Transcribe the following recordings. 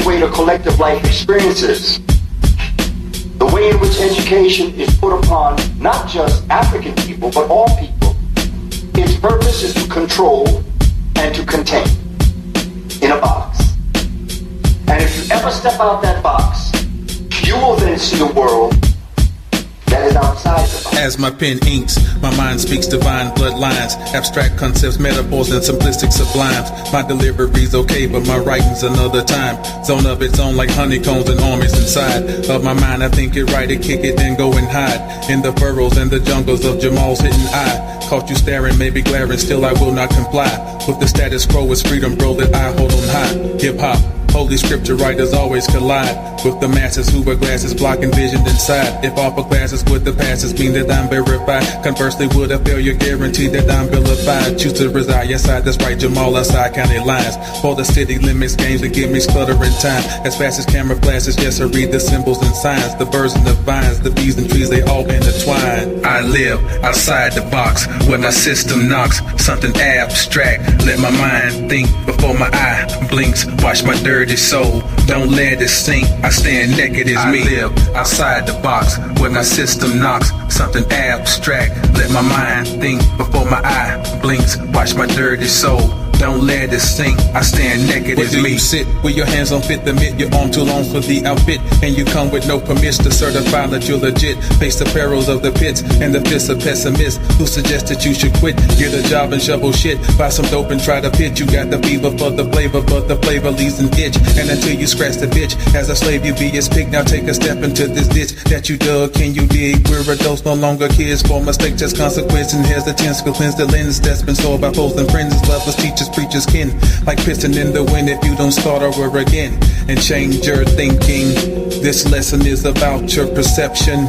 way to collective life experiences. The way in which education is put upon not just African people, but all people. Its purpose is to control and to contain in a box. And if you ever step out that box, you will then see a world that is outside the box. As my pen inks, my mind speaks divine bloodlines, abstract concepts, metaphors, and simplistic sublimes. My delivery's okay, but my writing's another time. Zone of its own like honeycombs and armies inside of my mind. I think it right to kick it, then go and hide in the furrows and the jungles of Jamal's hidden eye. Caught you staring, maybe glaring, still I will not comply with the status quo. Is freedom, bro, that I hold on high. Hip hop. Holy scripture writers always collide with the masses who wear glasses blocking vision inside. If offer classes with the passes mean that I'm verified, conversely would a failure guarantee that I'm vilified? Choose to reside, yes I, that's right, Jamal outside county lines. For the city limits, games that give me stuttering time. As fast as camera flashes, yes I read the symbols and signs. The birds and the vines, the bees and trees, they all intertwine. I live outside the box when my system knocks something abstract. Let my mind think before my eye blinks. Watch my dirty soul, don't let it sink. I stand naked as me. I live outside the box when my system knocks something abstract. Let my mind think before my eye blinks. Watch my dirty soul, don't let it sink. I stand naked as me. You sit with your hands on fit the mitt, your arm too long for the outfit, and you come with no permits to certify that you're legit. Face the perils of the pits and the fists of pessimists who suggest that you should quit. Get a job and shovel shit, buy some dope and try to pitch. You got the fever for the flavor, but the flavor leaves an itch. And until you scratch the bitch, as a slave you be his pig. Now take a step into this ditch that you dug. Can you dig? We're adults, no longer kids. For mistakes, just consequence and hesitance. Go cleanse the lens that's been sold by foes and friends, lovers, teachers, preachers, kin. Like piston in the wind if you don't start over again and change your thinking. This lesson is about your perception.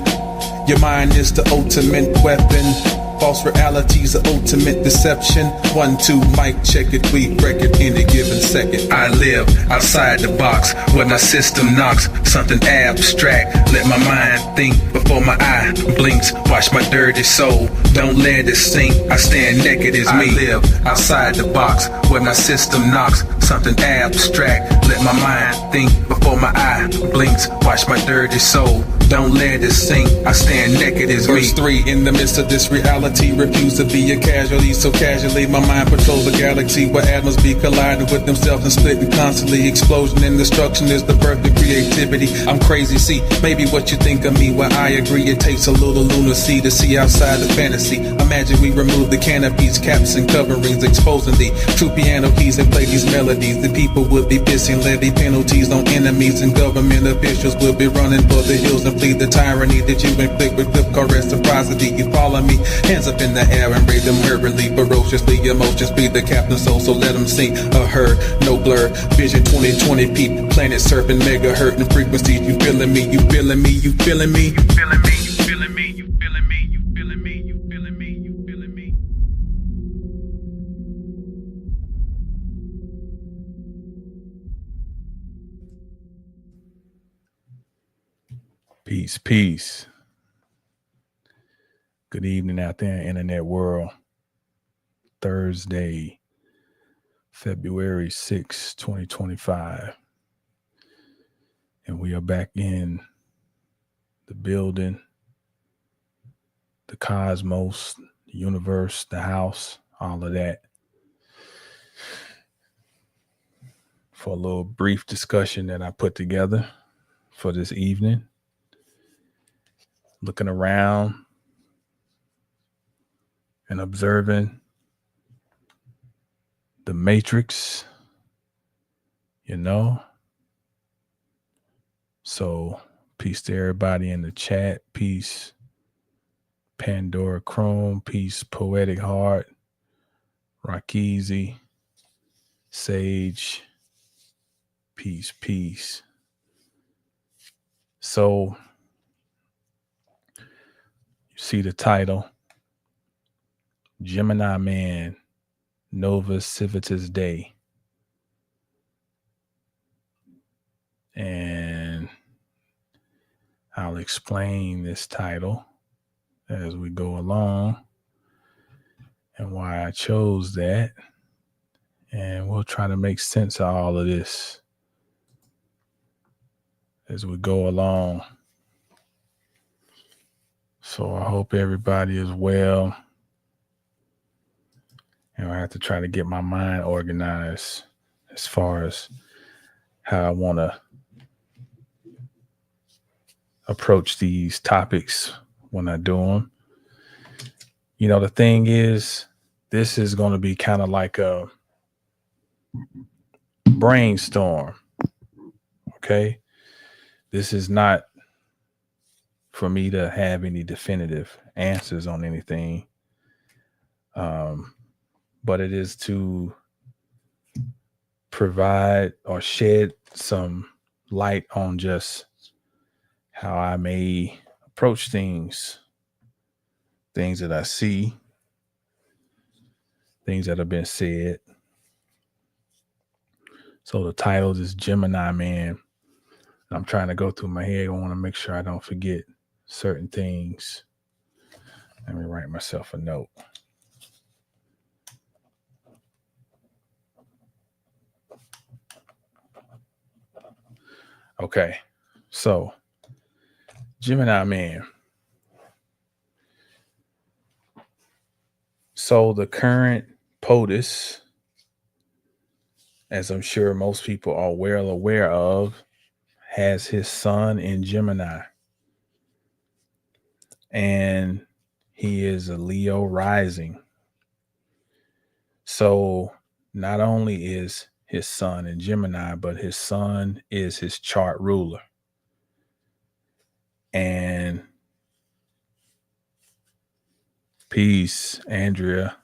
Your mind is the ultimate weapon. False reality's the ultimate deception. 1, 2, mic check it, we break it in a given second. I live outside the box when my system knocks something abstract. Let my mind think before my eye blinks. Watch my dirty soul, don't let it sink. I stand naked as me. I live outside the box when my system knocks something abstract. Let my mind think before my eye blinks. Watch my dirty soul, don't let it sink. I stand naked as me. Verse 3, in the midst of this reality, refuse to be a casualty. So casually my mind patrols the galaxy where atoms be colliding with themselves and splitting constantly. Explosion and destruction is the birth of creativity. I'm crazy, see, maybe what you think of me. Well, I agree, it takes a little lunacy to see outside the fantasy. Imagine we remove the canopies, caps and coverings, exposing the true piano keys and play these melodies. The people would be pissing, levy penalties on enemies, and government officials will be running for the hills and flee the tyranny that you inflict with clip car reciprocity. You follow me? Hands up in the air and raise them hurriedly, ferociously. Emotions be the captain soul, so let them sing a herd, no blur. Vision 2020 peep, planet surfing, megahertz and frequencies. You feeling me? You feeling me? You feeling me? You feeling me? You feeling me? You feeling me? You feeling me? You feeling me? You feeling me? Peace, peace. Good evening out there in the internet world. Thursday, February 6, 2025. And we are back in the building, the cosmos, the universe, the house, all of that, for a little brief discussion that I put together for this evening. Looking around and observing the matrix, you know. So peace to everybody in the chat. Peace, Pandora Chrome. Peace, Poetic Heart, Rockeezy, Sage. Peace, peace. So you see the title, Gemini Man, Novus Civitas Day. And I'll explain this title as we go along and why I chose that. And we'll try to make sense of all of this. as we go along. So I hope everybody is well. And I have to try to get my mind organized as far as how I want to approach these topics when I do them. You know, the thing is, this is going to be kind of like a brainstorm. Okay. This is not for me to have any definitive answers on anything. But it is to provide or shed some light on just how I may approach things that I see, things that have been said. So the title is Gemini Man. I'm trying to go through my head. I want to make sure I don't forget certain things. Let me write myself a note. Okay, so Gemini Man. So the current POTUS, as I'm sure most people are well aware of, has his sun in Gemini. And he is a Leo rising. So not only is his sun in Gemini, but his sun is his chart ruler. And peace, Andrea.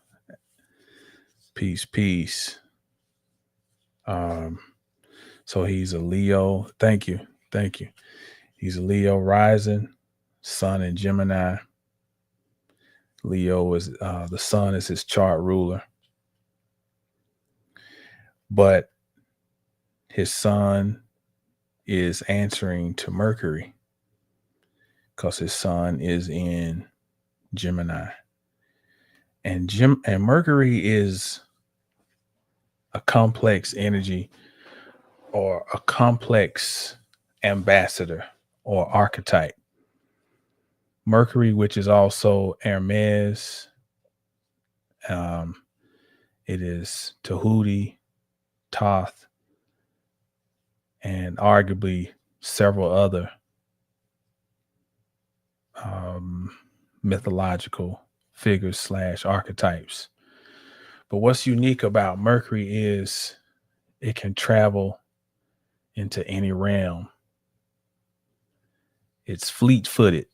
Peace. So he's a Leo. Thank you. He's a Leo rising, sun in Gemini. Leo is the sun is his chart ruler. But his sun is answering to Mercury because his sun is in Gemini. And Mercury is a complex energy or a complex ambassador or archetype. Mercury, which is also Hermes, it is Tahuti, Thoth, and arguably several other mythological figures / archetypes. But what's unique about Mercury is it can travel into any realm. It's fleet-footed,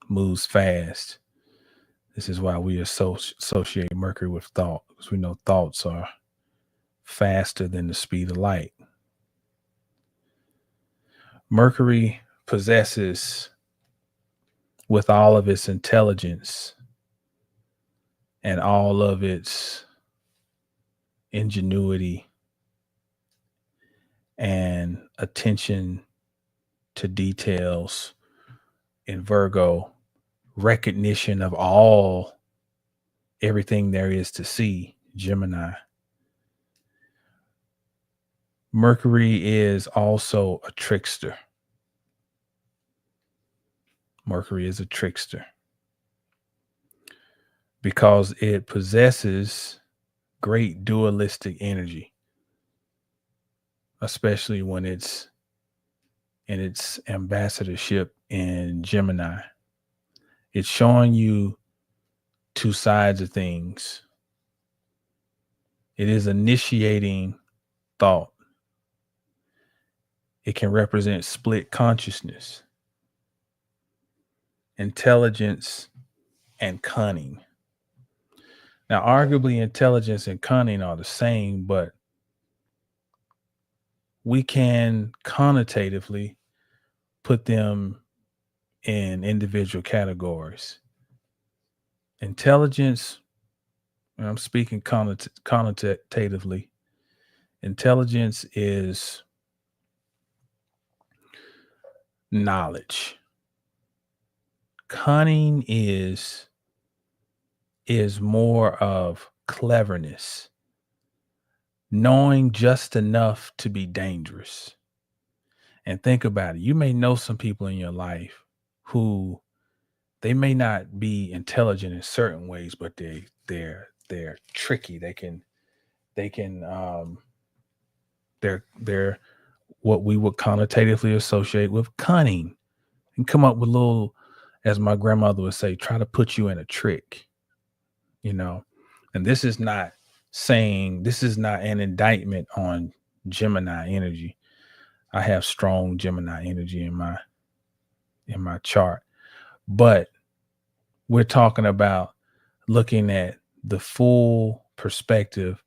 moves fast. This is why we associate Mercury with thought, because we know thoughts are faster than the speed of light. Mercury possesses, with all of its intelligence and all of its ingenuity and attention to details, in Virgo, recognition of everything there is to see, Gemini. Mercury is also a trickster. Mercury is a trickster because it possesses great dualistic energy, especially when it's in its ambassadorship in Gemini. It's showing you two sides of things. It is initiating thought. It can represent split consciousness, intelligence, and cunning. Now, arguably, intelligence and cunning are the same, but we can connotatively put them in individual categories. Intelligence, and I'm speaking connotatively, intelligence is knowledge. Cunning is more of cleverness, knowing just enough to be dangerous. And think about it. You may know some people in your life who they may not be intelligent in certain ways, but they're tricky. They're what we would connotatively associate with cunning and come up with little, as my grandmother would say, try to put you in a trick, you know. And this is not an indictment on Gemini energy. I have strong Gemini energy in my chart, but we're talking about looking at the full perspective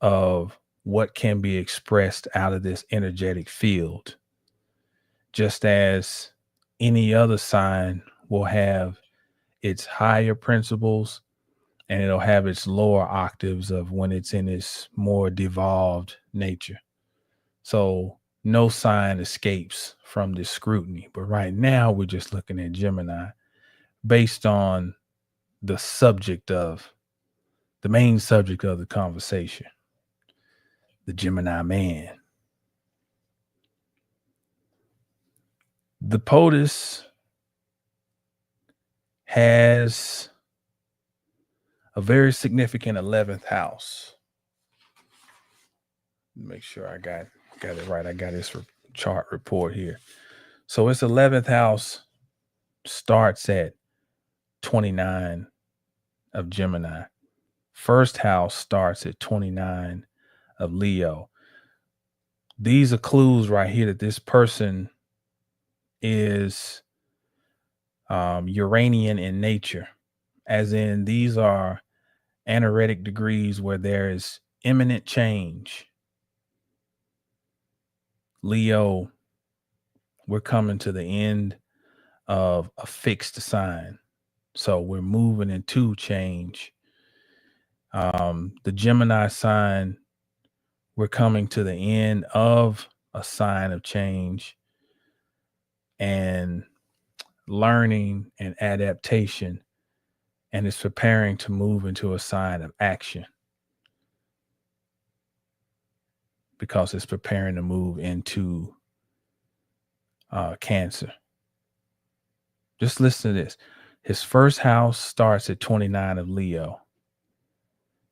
of what can be expressed out of this energetic field. Just as any other sign will have its higher principles and it'll have its lower octaves of when it's in its more devolved nature. So no sign escapes from this scrutiny. But right now we're just looking at Gemini based on the main subject of the conversation, the Gemini man. The POTUS has a very significant 11th house. Make sure I got it right. I got this chart report here. So its 11th house starts at 29 of Gemini. First house starts at 29 of Leo. These are clues right here that this person is Uranian in nature, as in these are anaretic degrees where there is imminent change. Leo, we're coming to the end of a fixed sign. So we're moving into change. The Gemini sign, we're coming to the end of a sign of change and learning and adaptation, and it's preparing to move into a sign of action because it's preparing to move into Cancer. Just listen to this. His first house starts at 29 of Leo.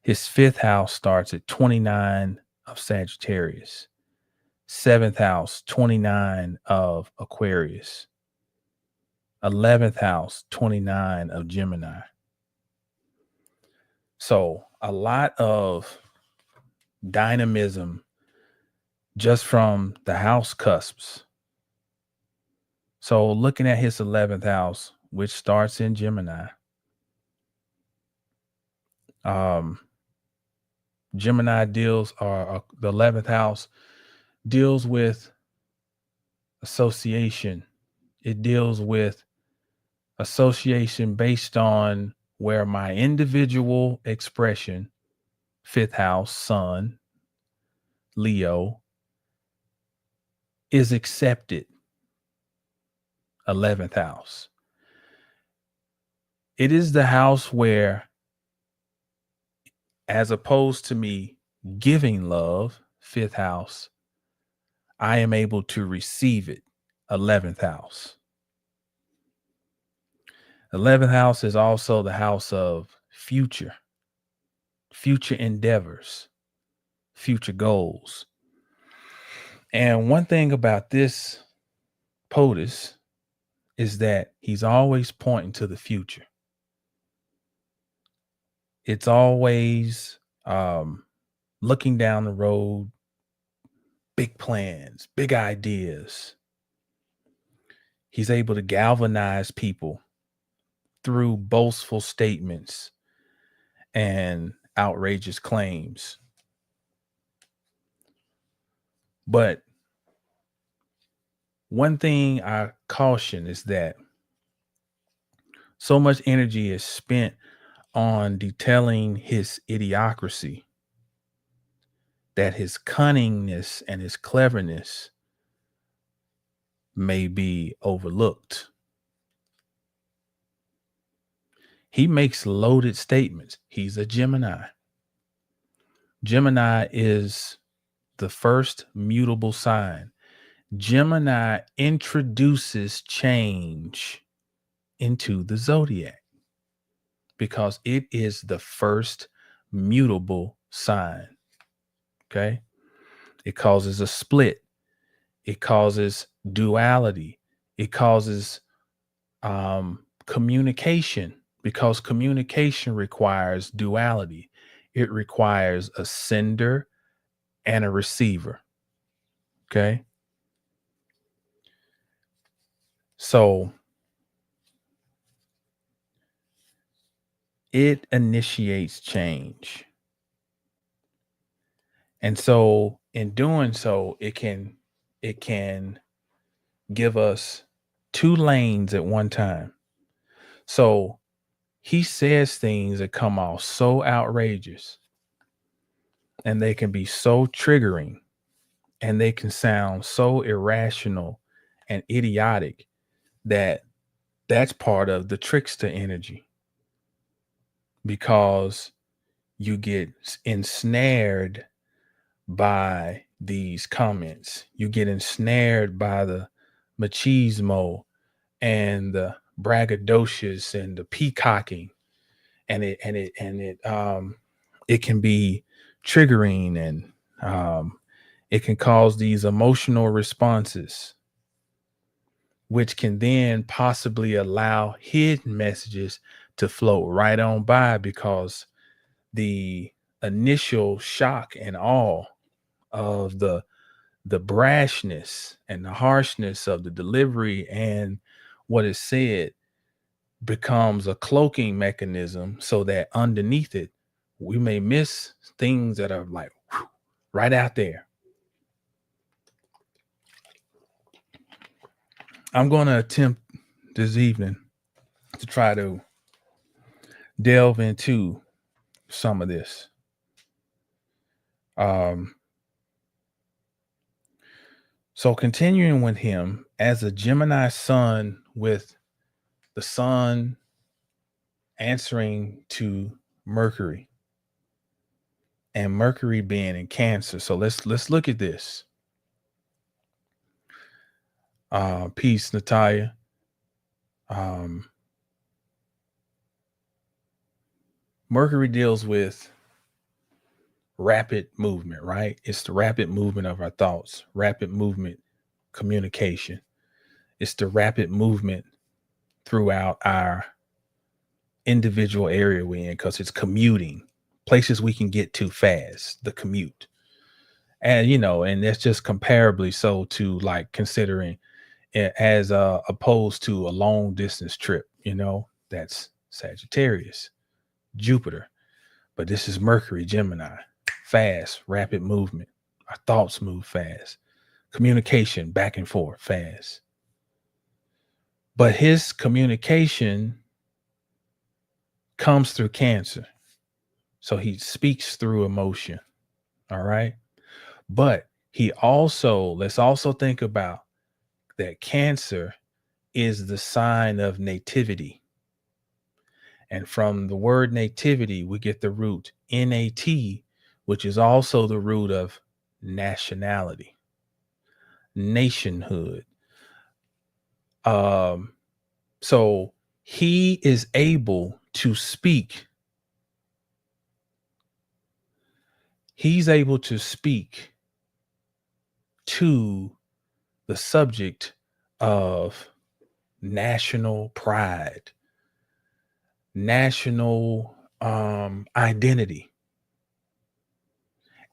His fifth house starts at 29 of Sagittarius. Seventh house, 29 of Aquarius. 11th house, 29 of Gemini. So a lot of dynamism just from the house cusps. So looking at his 11th house, which starts in Gemini, Gemini deals, or the 11th house deals with association. It deals with association based on where my individual expression, fifth house, Sun, Leo, is accepted. 11th house. It is the house where, as opposed to me giving love, fifth house, I am able to receive it. 11th house. 11th house is also the house of future endeavors, future goals. And one thing about this POTUS is that he's always pointing to the future. It's always looking down the road, big plans, big ideas. He's able to galvanize people through boastful statements and outrageous claims. But one thing I caution is that so much energy is spent on detailing his idiocracy that his cunningness and his cleverness may be overlooked. He makes loaded statements. He's a Gemini. Gemini is the first mutable sign. Gemini introduces change into the zodiac because it is the first mutable sign. Okay. It causes a split. It causes duality. It causes communication, because communication requires duality. It requires a sender and a receiver. Okay. So it initiates change. And so in doing so, it can give us two lanes at one time. So he says things that come off so outrageous, and they can be so triggering, and they can sound so irrational and idiotic that that's part of the trickster energy, because you get ensnared by these comments. You get ensnared by the machismo and the braggadocious and the peacocking, and it can be triggering, and it can cause these emotional responses, which can then possibly allow hidden messages to float right on by, because the initial shock and awe of the brashness and the harshness of the delivery and what is said becomes a cloaking mechanism, so that underneath it we may miss things that are like right out there. I'm going to attempt this evening to try to delve into some of this. So continuing with him as a Gemini sun, with the sun answering to Mercury, and Mercury being in Cancer. So let's look at this. Peace, Natalia. Mercury deals with rapid movement, right? It's the rapid movement of our thoughts, rapid movement, communication. It's the rapid movement throughout our individual area we're in, because it's commuting, places we can get to fast, the commute. And, and that's just comparably so to like considering it as opposed to a long distance trip, that's Sagittarius, Jupiter. But this is Mercury, Gemini, fast, rapid movement. Our thoughts move fast. Communication back and forth fast. But his communication comes through Cancer. So he speaks through emotion. All right. But let's also think about that Cancer is the sign of nativity. And from the word nativity, we get the root NAT, which is also the root of nationality, nationhood. So he is able to speak. He's able to speak to the subject of national pride, national identity.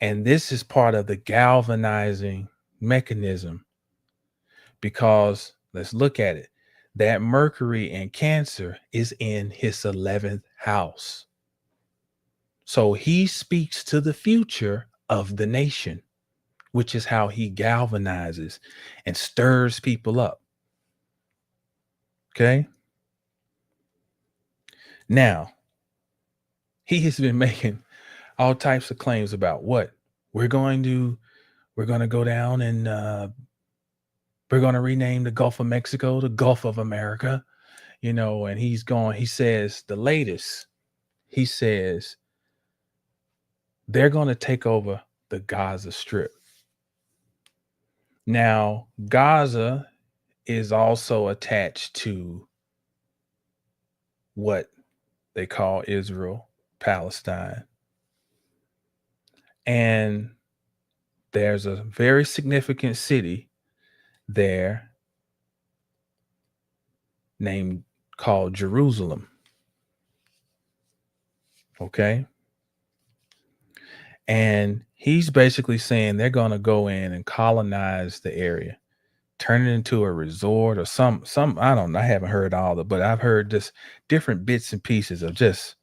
And this is part of the galvanizing mechanism, because let's look at it. That Mercury in Cancer is in his 11th house. So he speaks to the future of the nation, which is how he galvanizes and stirs people up. Okay. Now, he has been making all types of claims about what we're going to go down, and we're going to rename the Gulf of Mexico the Gulf of America, and he says the latest, he says they're going to take over the Gaza Strip. Now, Gaza is also attached to what they call Israel, Palestine. And there's a very significant city there called Jerusalem. Okay. And he's basically saying they're going to go in and colonize the area, turn it into a resort or some, I don't know. I haven't heard all of it, but I've heard just different bits and pieces of just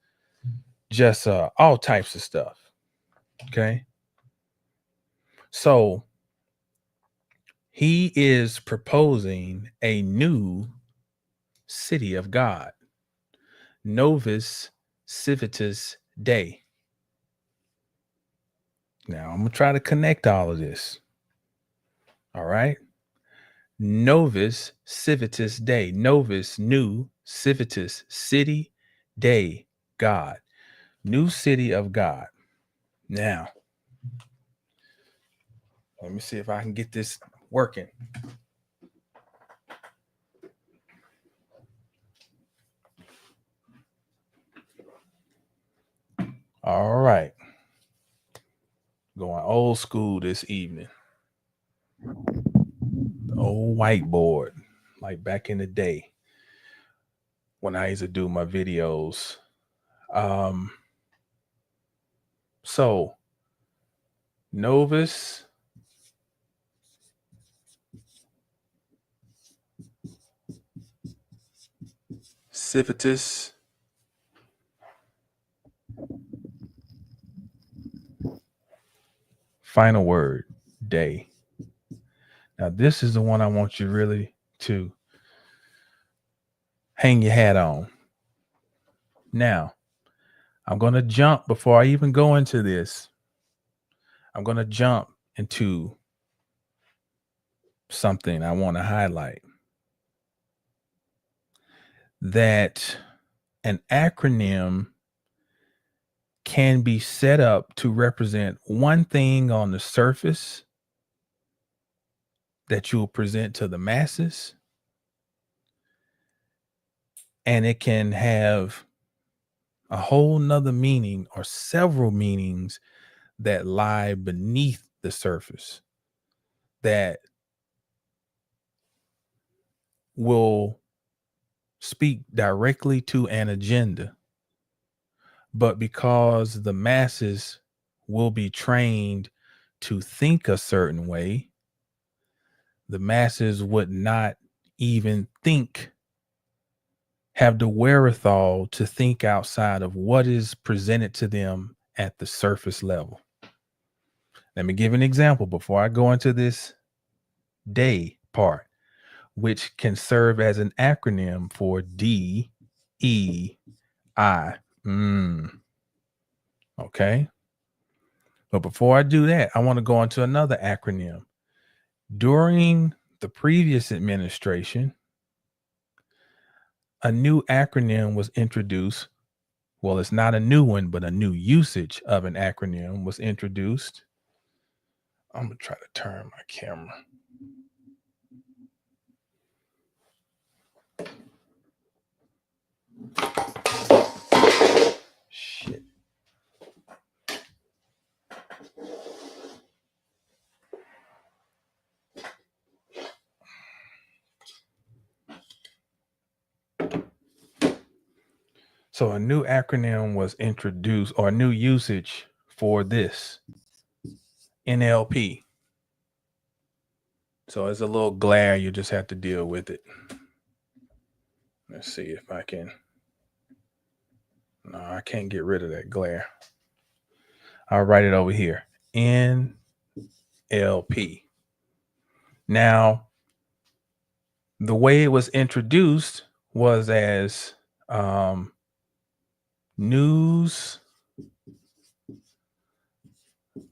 all types of stuff. Okay. So he is proposing a new city of God, Novus Civitas Day. Now I'm going to try to connect all of this. All right. Novus Civitas Day. Novus, new, Civitas, city, day, God. New city of God. Now, let me see if I can get this working. All right. Going old school this evening. The old whiteboard, like back in the day when I used to do my videos. So Novus Civitas final word day. Now this is the one I want you really to hang your hat on. Now I'm going to jump before I even go into this. I'm going to jump into something I want to highlight. That an acronym can be set up to represent one thing on the surface that you will present to the masses. And it can have a whole nother meaning or several meanings that lie beneath the surface that will speak directly to an agenda. But because the masses will be trained to think a certain way, the masses would not even have the wherewithal to think outside of what is presented to them at the surface level. Let me give an example before I go into this day part, which can serve as an acronym for DEI. Okay. But before I do that, I want to go into another acronym. During the previous administration, a new acronym was introduced. Well, it's not a new one, but a new usage of an acronym was introduced. I'm going to try to turn my camera. Shit. So a new acronym was introduced, or a new usage for this NLP. So it's a little glare. You just have to deal with it. Let's see if I can. No, I can't get rid of that glare. I'll write it over here. NLP. Now, the way it was introduced was as news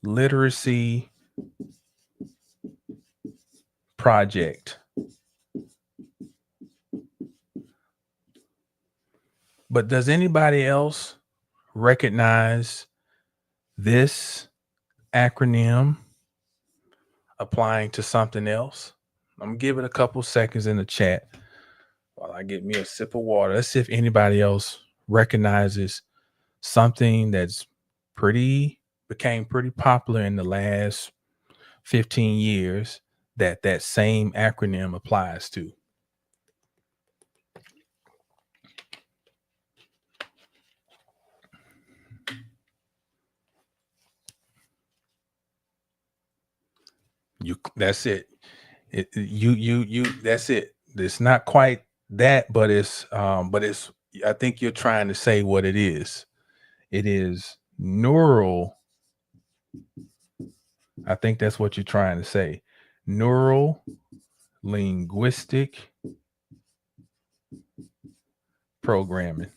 literacy project. But does anybody else recognize this acronym applying to something else. I'm gonna give it a couple seconds in the chat while I get me a sip of water. Let's see if anybody else recognizes something that's became pretty popular in the last 15 years that same acronym applies to. That's it. That's it. It's not quite that, but it's I think you're trying to say what it is. It is neural. I think that's what you're trying to say. Neural linguistic programming.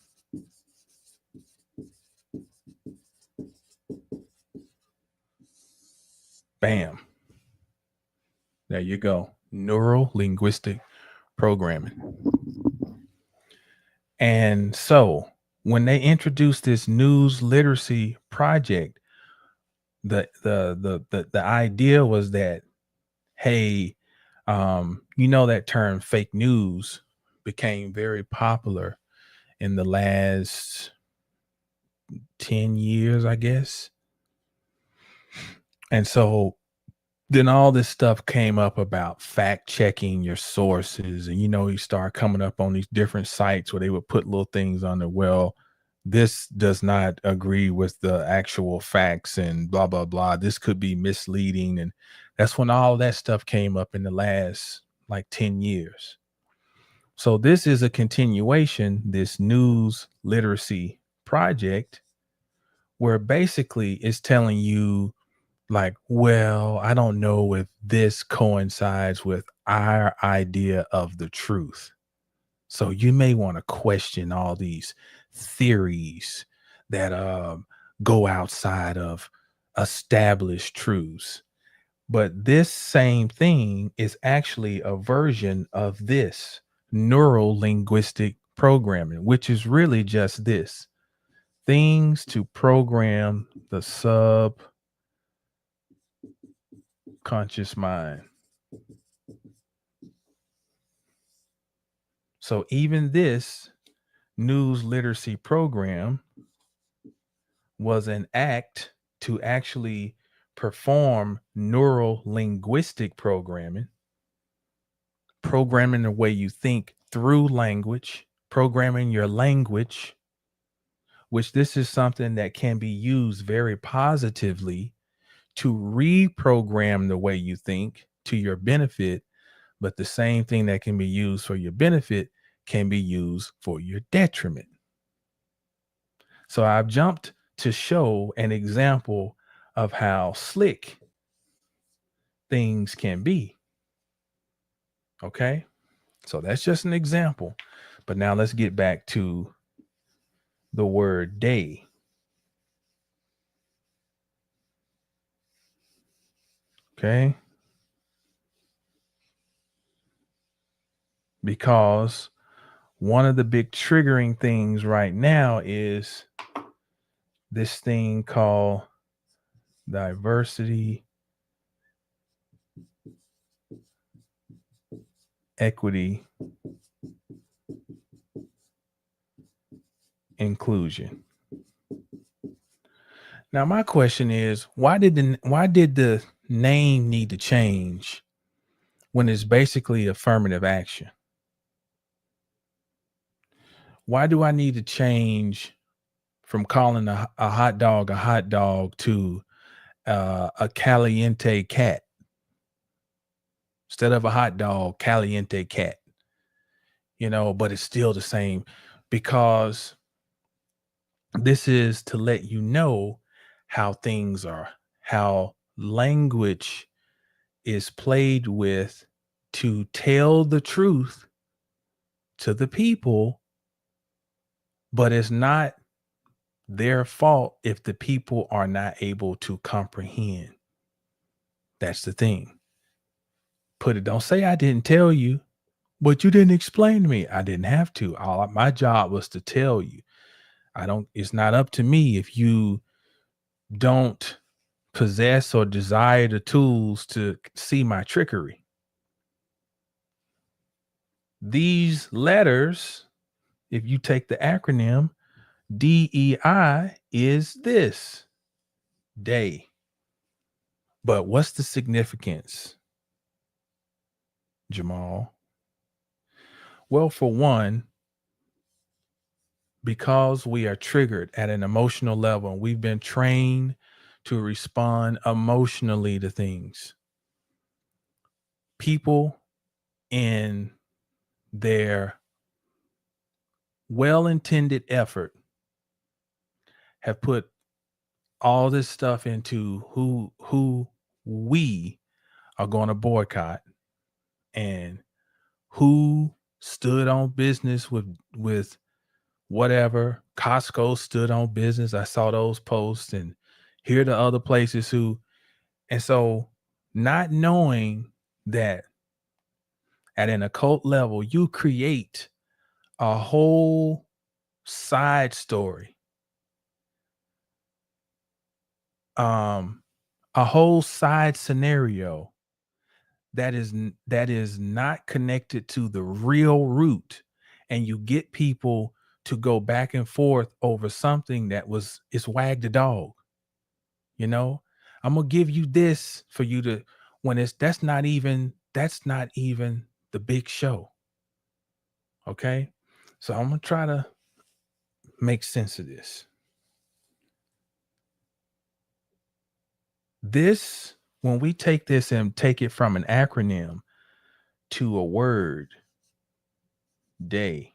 Bam. There you go. Neural linguistic programming. And so when they introduced this news literacy project, the idea was that, hey, that term fake news became very popular in the last 10 years, I guess. And so then all this stuff came up about fact checking your sources. And, you start coming up on these different sites where they would put little things on there. Well, this does not agree with the actual facts and blah, blah, blah. This could be misleading. And that's when all that stuff came up in the last like 10 years. So this is a continuation, this news literacy project, where basically it's telling you, like, well, I don't know if this coincides with our idea of the truth. So you may want to question all these theories that go outside of established truths. But this same thing is actually a version of this neural linguistic programming, which is really just this: things to program the subconscious mind. So even this news literacy program was an act to actually perform neural linguistic programming the way you think through language, programming your language, which this is something that can be used very positively to reprogram the way you think to your benefit. But the same thing that can be used for your benefit can be used for your detriment. So I've jumped to show an example of how slick things can be. Okay, so that's just an example. But now let's get back to the word day. Okay. Because one of the big triggering things right now is this thing called diversity, equity, inclusion. Now, my question is, why did the name need to change when it's basically affirmative action? Why do I need to change from calling a hot dog to a caliente cat? Instead of a hot dog, caliente cat. But it's still the same, because this is to let you know how things are, how language is played with to tell the truth to the people, but it's not their fault if the people are not able to comprehend. That's the thing. Don't say I didn't tell you, but you didn't explain to me. I didn't have to. My job was to tell you. It's not up to me if you don't possess or desire the tools to see my trickery. These letters, if you take the acronym DEI, is this day. But what's the significance, Jamal? Well, for one, because we are triggered at an emotional level, and we've been trained to respond emotionally to things. People in their well-intended effort have put all this stuff into who we are going to boycott and who stood on business with whatever. Costco stood on business. I saw those posts, and here are the other places who, and so not knowing that at an occult level, you create a whole side story, a whole side scenario that is not connected to the real root, and you get people to go back and forth over something that it's wag the dog. You know, I'm gonna give you this for you to, when that's not even the big show. Okay, so I'm gonna try to make sense of this. This, when we take this and take it from an acronym to a word, day,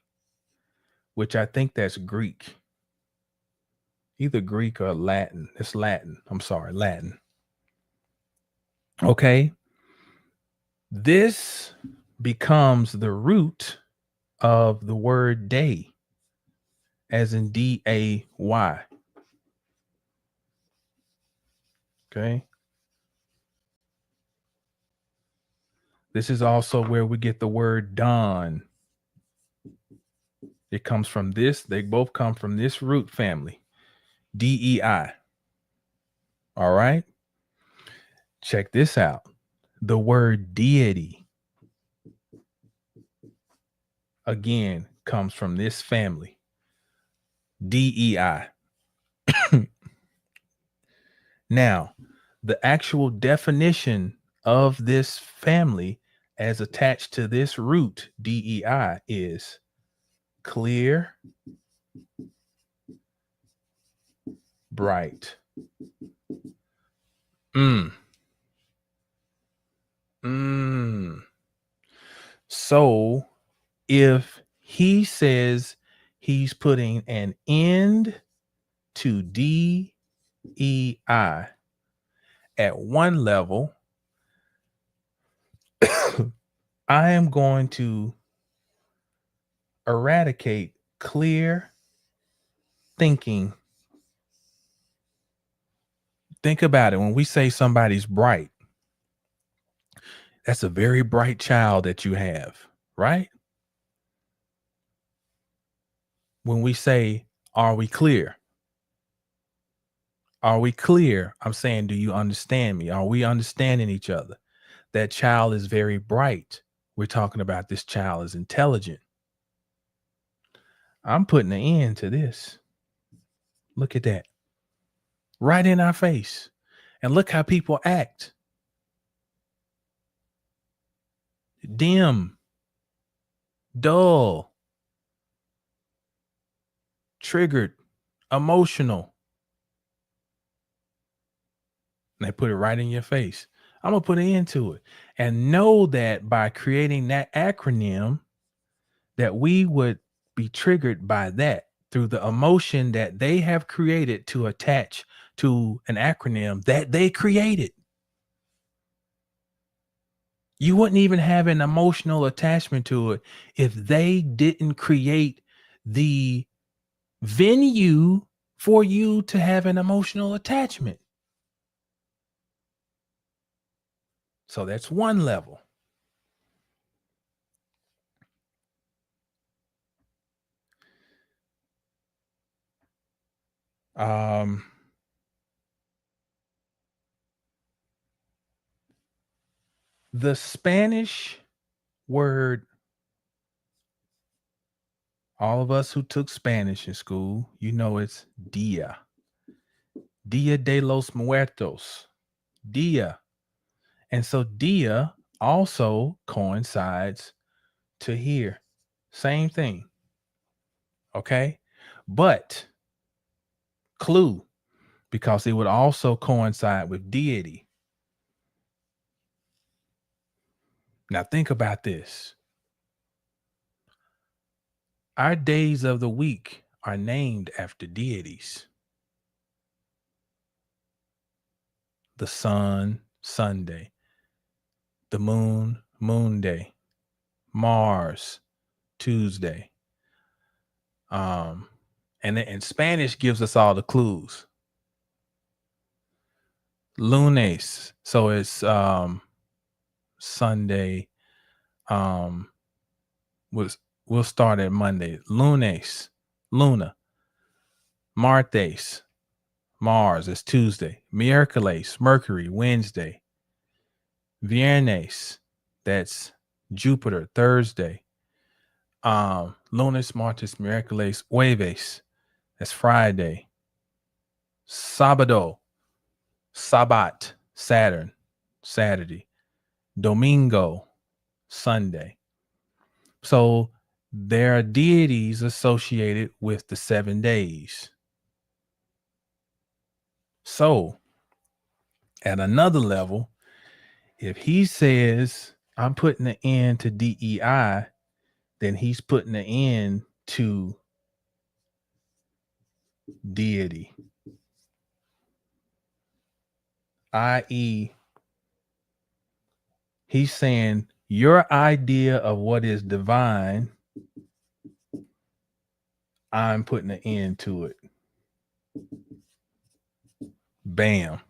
which I think that's Greek, either Greek or Latin. It's Latin. I'm sorry, Latin. Okay. This becomes the root of the word day, as in DAY. Okay. This is also where we get the word dawn. It comes from this. They both come from this root family, DEI. All right. Check this out. The word deity, again, comes from this family, DEI. Now, the actual definition of this family as attached to this root, DEI, is clear, bright. So if he says he's putting an end to DEI at one level, I am going to eradicate clear thinking. Think about it. When we say somebody's bright, that's a very bright child that you have, right? When we say, are we clear? Are we clear? I'm saying, do you understand me? Are we understanding each other? That child is very bright. We're talking about this child is intelligent. I'm putting an end to this. Look at that. Right in our face. And look how people act. Dim, dull, triggered, emotional. And they put it right in your face. I'm going to put an end to it. And know that by creating that acronym, that we would be triggered by that through the emotion that they have created to attach to an acronym that they created. You wouldn't even have an emotional attachment to it if they didn't create the venue for you to have an emotional attachment. So that's one level. The Spanish word, all of us who took Spanish in school, you know it's dia. Dia de los Muertos. Dia. And so dia also coincides to here. Same thing. Okay. But clue, because it would also coincide with deity. Now think about this. Our days of the week are named after deities. The sun, Sunday. The moon, Moon Day. Mars, Tuesday. And Spanish gives us all the clues. Lunes, so it's Sunday. We'll start at Monday. Lunes, Luna. Martes, Mars is Tuesday. Miércoles, Mercury, Wednesday. Viernes, that's Jupiter, Thursday. Lunes, martes, miércoles, jueves, that's Friday. Sábado, Sabbat, Saturn, Saturday. Domingo, Sunday. So there are deities associated with the 7 days. So at another level, if he says, I'm putting an end to DEI, then he's putting an end to deity. I.e., he's saying your idea of what is divine, I'm putting an end to it. Bam.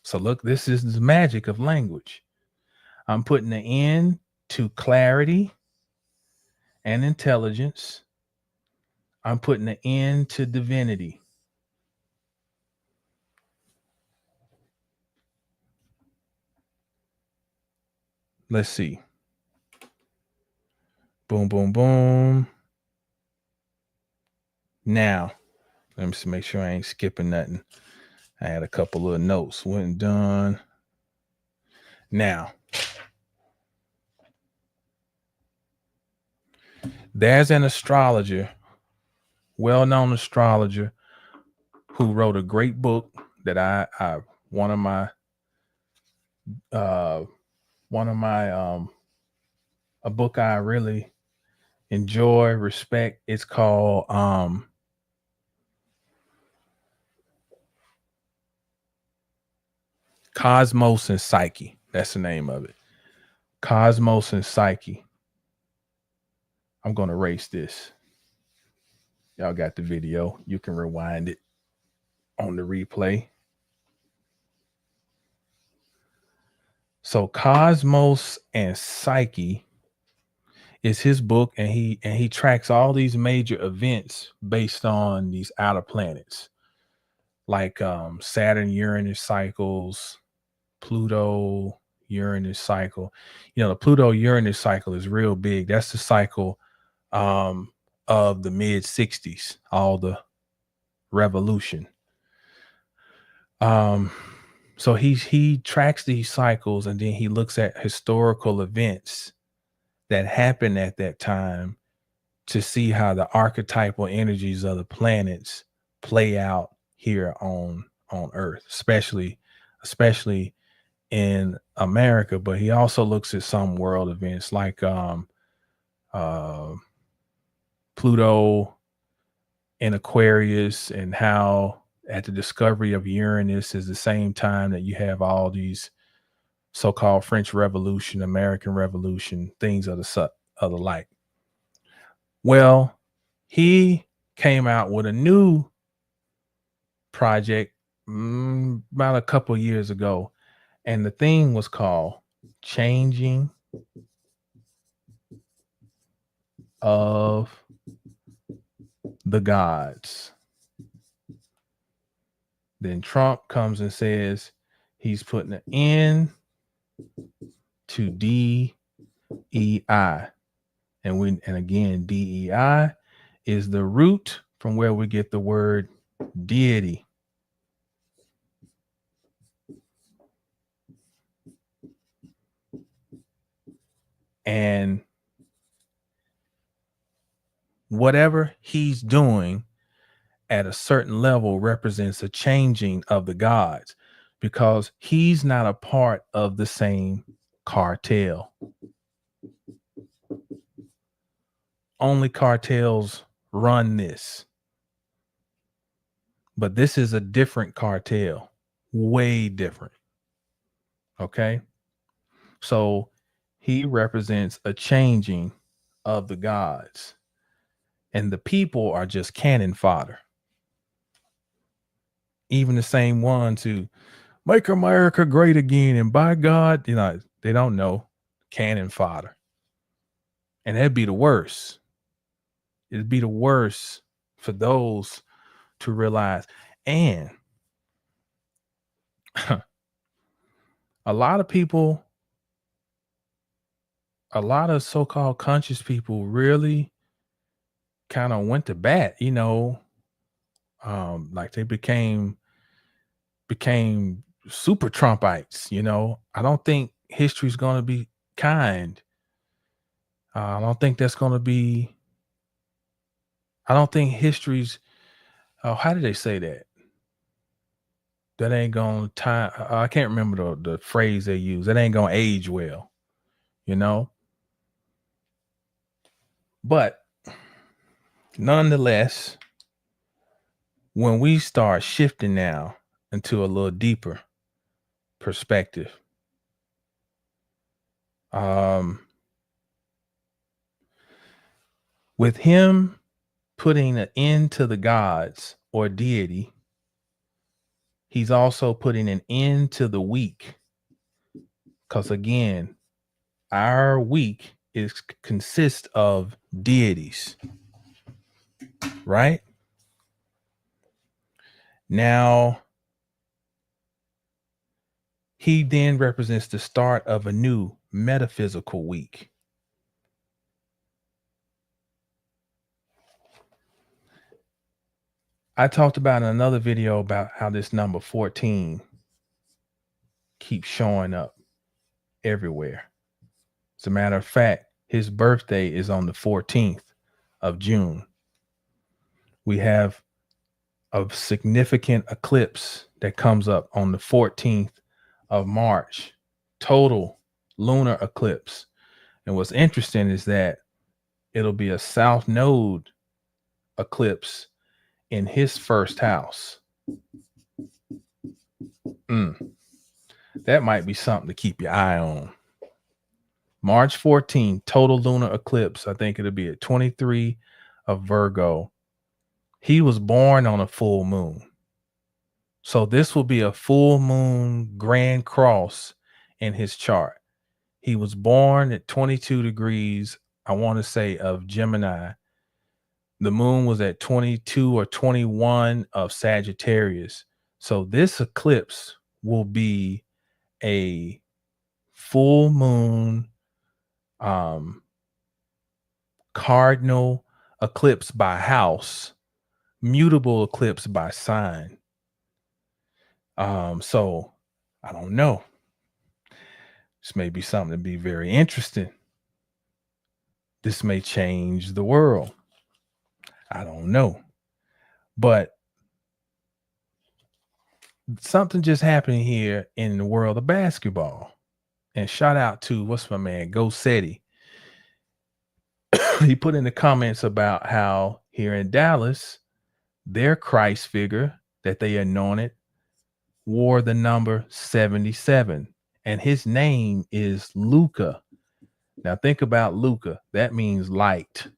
So look, this is the magic of language. I'm putting an end to clarity and intelligence. I'm putting an end to divinity. Let's see. Boom, boom, boom. Now, let me make sure I ain't skipping nothing. I had a couple of notes. Went done. Now, there's an astrologer, well-known astrologer, who wrote a great book that a book I really enjoy, respect. It's called Cosmos and Psyche. That's the name of it. Cosmos and Psyche. I'm going to erase this. Y'all got the video. You can rewind it on the replay. So Cosmos and Psyche is his book, and he tracks all these major events based on these outer planets, like Saturn, Uranus cycles, Pluto, Uranus cycle. You know, the Pluto Uranus cycle is real big. That's the cycle of the mid 60s, all the revolution. So he tracks these cycles, and then he looks at historical events that happened at that time to see how the archetypal energies of the planets play out here on Earth, especially in America. But he also looks at some world events like Pluto in Aquarius, and how at the discovery of Uranus is the same time that you have all these so-called French Revolution, American Revolution, things of the like. Well, he came out with a new project about a couple of years ago, and the thing was called Changing of the Gods. Then Trump comes and says he's putting an end to DEI. And again, DEI is the root from where we get the word deity. And whatever he's doing at a certain level represents a changing of the gods, because he's not a part of the same cartel. Only cartels run this. But this is a different cartel, way different. Okay? So he represents a changing of the gods, and the people are just cannon fodder. Even the same ones who make America great again, and by God, they don't know, cannon fodder. And that'd be the worst. It'd be the worst for those to realize. And a lot of people, a lot of so-called conscious people really kind of went to bat, like they became super Trumpites. I don't think history's going to be kind. I don't think history's, how did they say that? That ain't going to time. I can't remember the phrase they use. That ain't going to age well, But nonetheless, when we start shifting now into a little deeper perspective, with him putting an end to the gods or deity, he's also putting an end to the weak. Because again, our weak consists of deities, right? Now, he then represents the start of a new metaphysical week. I talked about in another video about how this number 14 keeps showing up everywhere. As a matter of fact, his birthday is on the 14th of June. We have a significant eclipse that comes up on the 14th of March, total lunar eclipse. And what's interesting is that it'll be a south node eclipse in his first house. That might be something to keep your eye on. March 14, total lunar eclipse. I think it'll be at 23 of Virgo. He was born on a full moon. So this will be a full moon grand cross in his chart. He was born at 22 degrees, I want to say, of Gemini. The moon was at 22 or 21 of Sagittarius. So this eclipse will be a full moon cardinal eclipse by house, mutable eclipse by sign. So I don't know. This may be something to be very interesting. This may change the world. I don't know. But something just happened here in the world of basketball. And shout out to, what's my man, Gosetti. He put in the comments about how here in Dallas, their Christ figure that they anointed wore the number 77. And his name is Luca. Now think about Luca. That means light.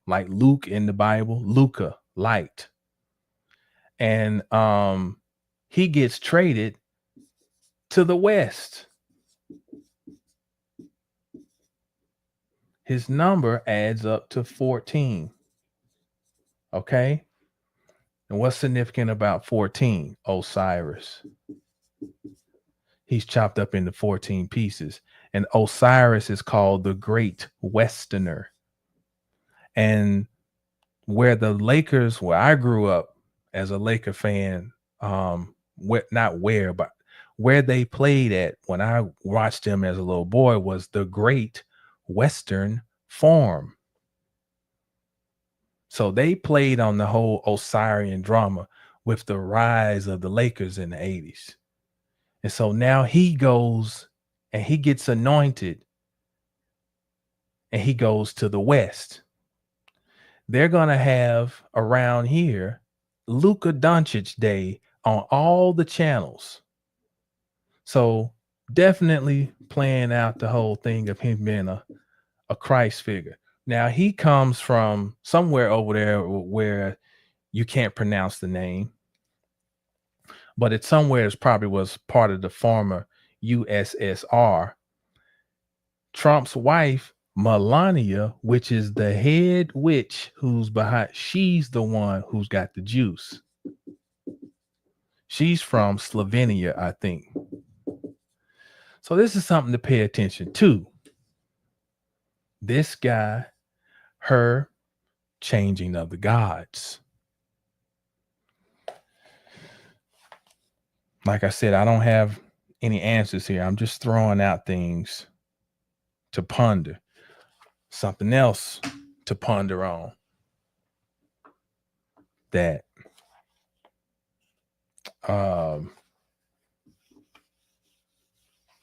Like Luke in the Bible, Luca, light. And he gets traded to the West. His number adds up to 14. Okay? And what's significant about 14? Osiris. he's chopped up into 14 pieces. And Osiris is called the Great Westerner. And where I grew up as a Laker fan, but where they played at when I watched them as a little boy was the Great Western Forum. So they played on the whole Osirian drama with the rise of the Lakers in the 80s. And so now he goes and he gets anointed and he goes to the West. They're going to have around here Luka Doncic Day on all the channels. So definitely playing out the whole thing of him being a Christ figure. Now he comes from somewhere over there where you can't pronounce the name, but it probably was part of the former USSR. Trump's wife, Melania, which is the head witch who's behind, she's the one who's got the juice. She's from Slovenia, I think. So this is something to pay attention to. This guy, her changing of the gods. Like I said, I don't have any answers here. I'm just throwing out things to ponder. Something else to ponder on. That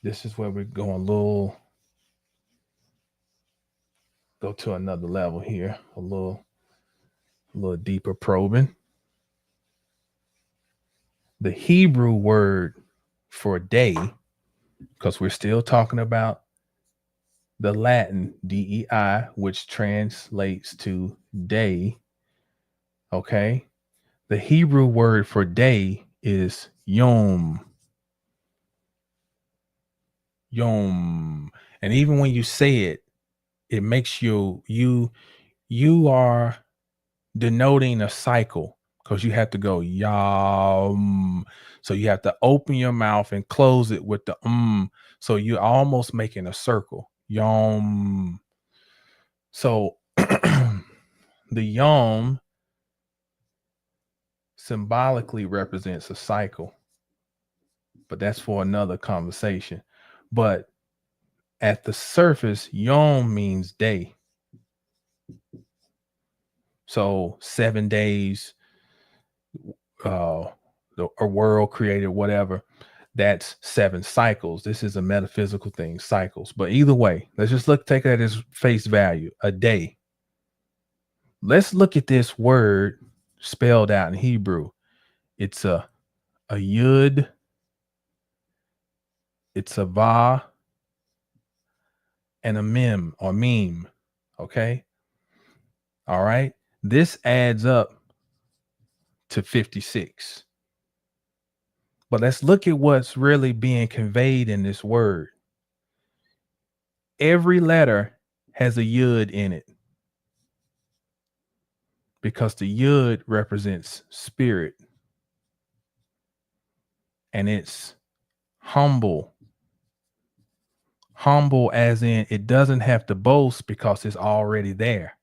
this is where we're going go to another level here, a little deeper probing. The Hebrew word for day, because we're still talking about the Latin DEI, which translates to day. Okay. The Hebrew word for day is yom. Yom. And even when you say it, it makes you are denoting a cycle, because you have to go yum. So you have to open your mouth and close it with the So you're almost making a circle. Yom. So the yom symbolically represents a cycle, but that's for another conversation. But at the surface, yom means day. So 7 days, a world created, whatever, that's 7 cycles. This is a metaphysical thing, cycles. But either way, let's just take that as face value, a day. Let's look at this word spelled out in Hebrew. It's a yud, it's a va, and a mem or meme. Okay. All right. This adds up to 56. But let's look at what's really being conveyed in this word. Every letter has a yud in it, because the yud represents spirit, and it's humble. Humble as in it doesn't have to boast because it's already there.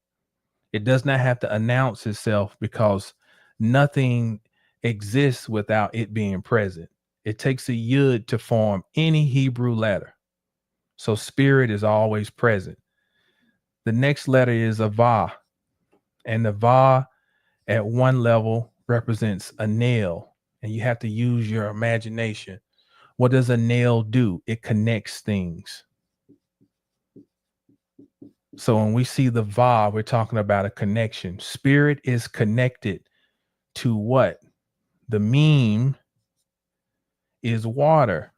It does not have to announce itself because nothing exists without it being present. It takes a yud to form any Hebrew letter. So spirit is always present. The next letter is a va, and the va at one level represents a nail, and you have to use your imagination. What does a nail do? It connects things. So when we see the va, we're talking about a connection. Spirit is connected to what? The meme is water.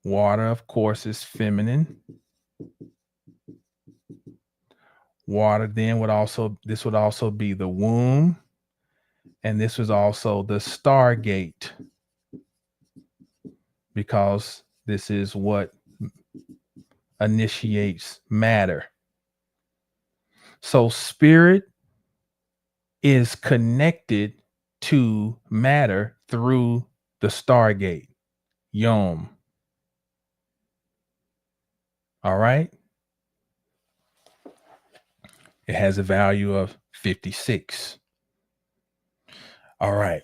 Water, of course, is feminine. Water then would also be the womb. And this was also the stargate, because this is what initiates matter. So spirit is connected to matter through the Stargate, Yom. All right. It has a value of 56. All right.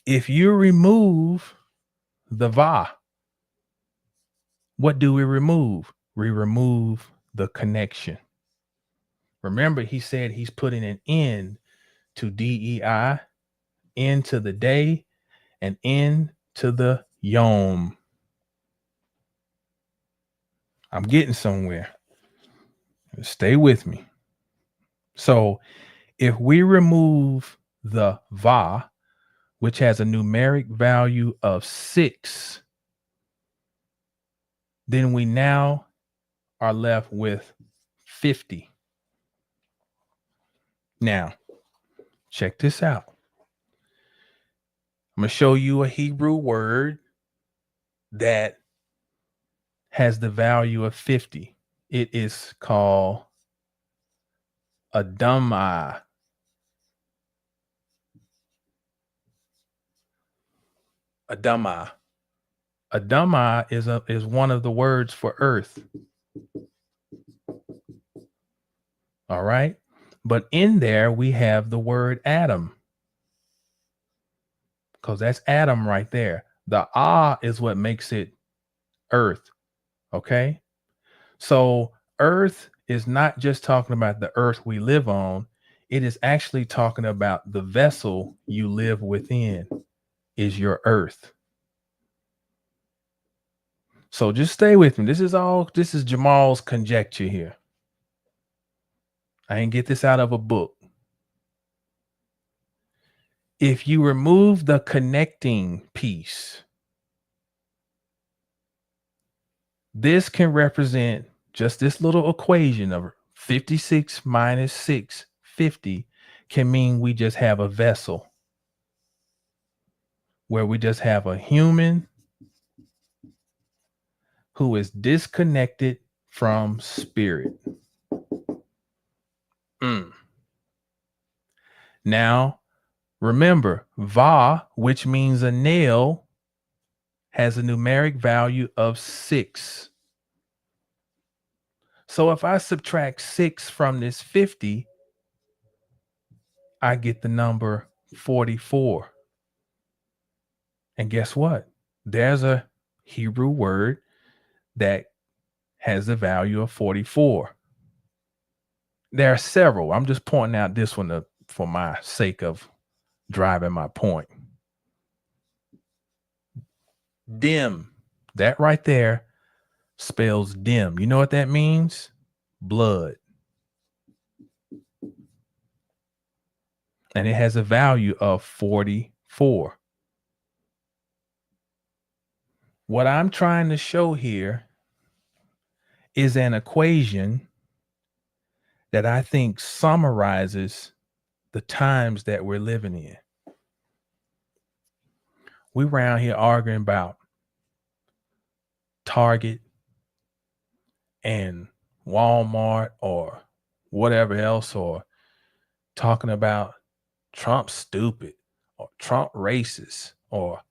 If you remove the Va, what do we remove? We remove the connection. Remember, he said he's putting an end to DEI, end to the day, and end to the Yom. I'm getting somewhere. Stay with me. So if we remove the Va, which has a numeric value of 6, then we now are left with 50. Now, check this out. I'm going to show you a Hebrew word that has the value of 50. It is called Adamah. Adamah. Adamah is one of the words for earth. All right. But in there, we have the word Adam, because that's Adam right there. The is what makes it earth. Okay. So earth is not just talking about the earth we live on. It is actually talking about the vessel you live within is your earth. So just stay with me. This is Jamal's conjecture here. I ain't get this out of a book. If you remove the connecting piece, this can represent just this little equation of 56 minus 6, 50 can mean we just have a vessel where we just have a human who is disconnected from spirit. Now, remember, Va, which means a nail, has a numeric value of 6. So if I subtract 6 from this 50, I get the number 44. And guess what? There's a Hebrew word that has the value of 44. There are several. I'm just pointing out this one for my sake of driving my point. Dim. That right there spells dim. You know what that means? Blood. And it has a value of 44. What I'm trying to show here is an equation that I think summarizes the times that we're living in. We around here arguing about Target and Walmart or whatever else, or talking about Trump stupid or Trump racist, or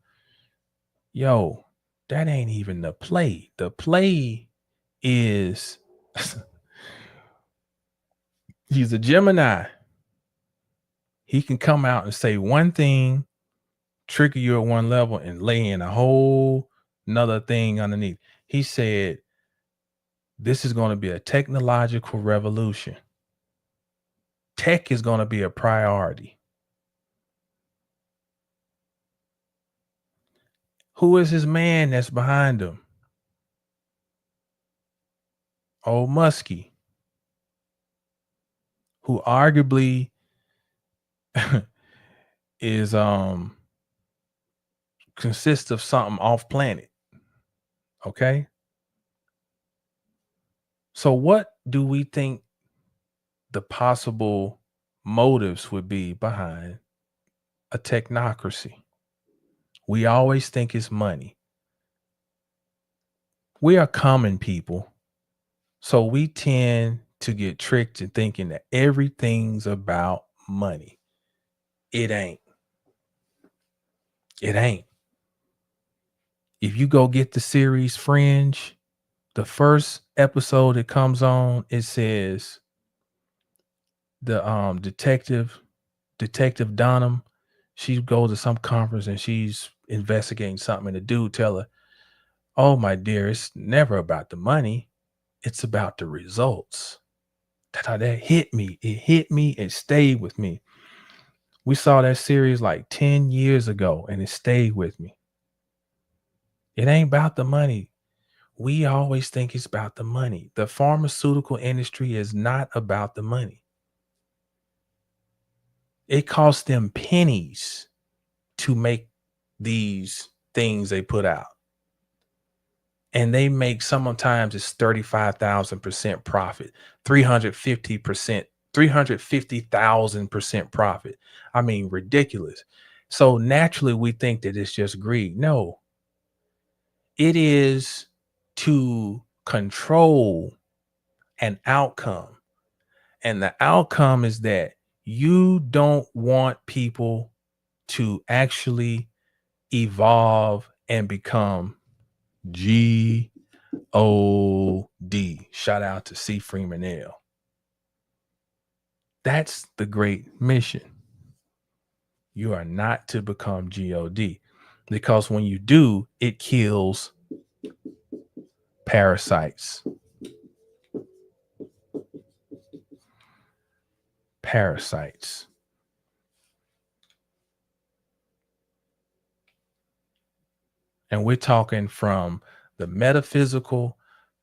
yo, that ain't even the play. The play is he's a Gemini. He can come out and say one thing, trigger you at one level, and lay in a whole another thing underneath. He said, this is going to be a technological revolution. Tech is going to be a priority. Who is his man that's behind him? Old Muskie, who arguably is consists of something off planet. Okay. So what do we think the possible motives would be behind a technocracy? We always think it's money. We are common people, so we tend to get tricked into thinking that everything's about money. It ain't. It ain't. If you go get the series Fringe, the first episode that comes on, it says the detective Donham, she goes to some conference and she's investigating something, and the dude tell her, "Oh my dear, it's never about the money, it's about the results." That hit me. It hit me. It stayed with me. We saw that series like 10 years ago and it stayed with me. It ain't about the money. We always think it's about the money. The pharmaceutical industry is not about the money. It costs them pennies to make these things they put out. And they make sometimes it's 35,000% profit, 350%, 350,000% profit. I mean, ridiculous. So naturally we think that it's just greed. No, it is to control an outcome. And the outcome is that you don't want people to actually evolve and become G-O-D. Shout out to C. Freeman L. That's the great mission. You are not to become G-O-D, because when you do, it kills parasites. Parasites. And we're talking from the metaphysical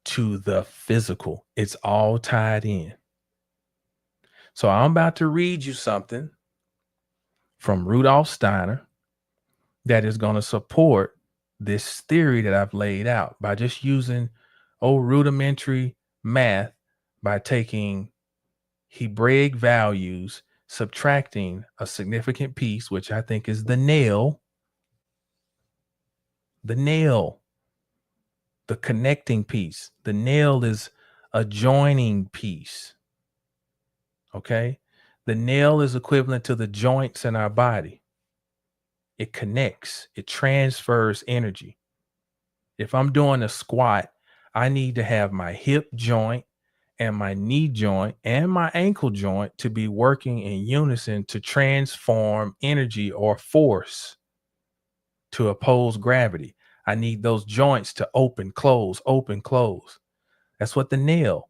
to the physical. It's all tied in. So I'm about to read you something from Rudolf Steiner that is going to support this theory that I've laid out by just using rudimentary math, by taking Hebraic values, subtracting a significant piece, which I think is the nail, the connecting piece. The nail is a joining piece. Okay. The nail is equivalent to the joints in our body. It connects, it transfers energy. If I'm doing a squat, I need to have my hip joint and my knee joint and my ankle joint to be working in unison to transform energy or force to oppose gravity. I need those joints to open, close, open, close. That's what the nail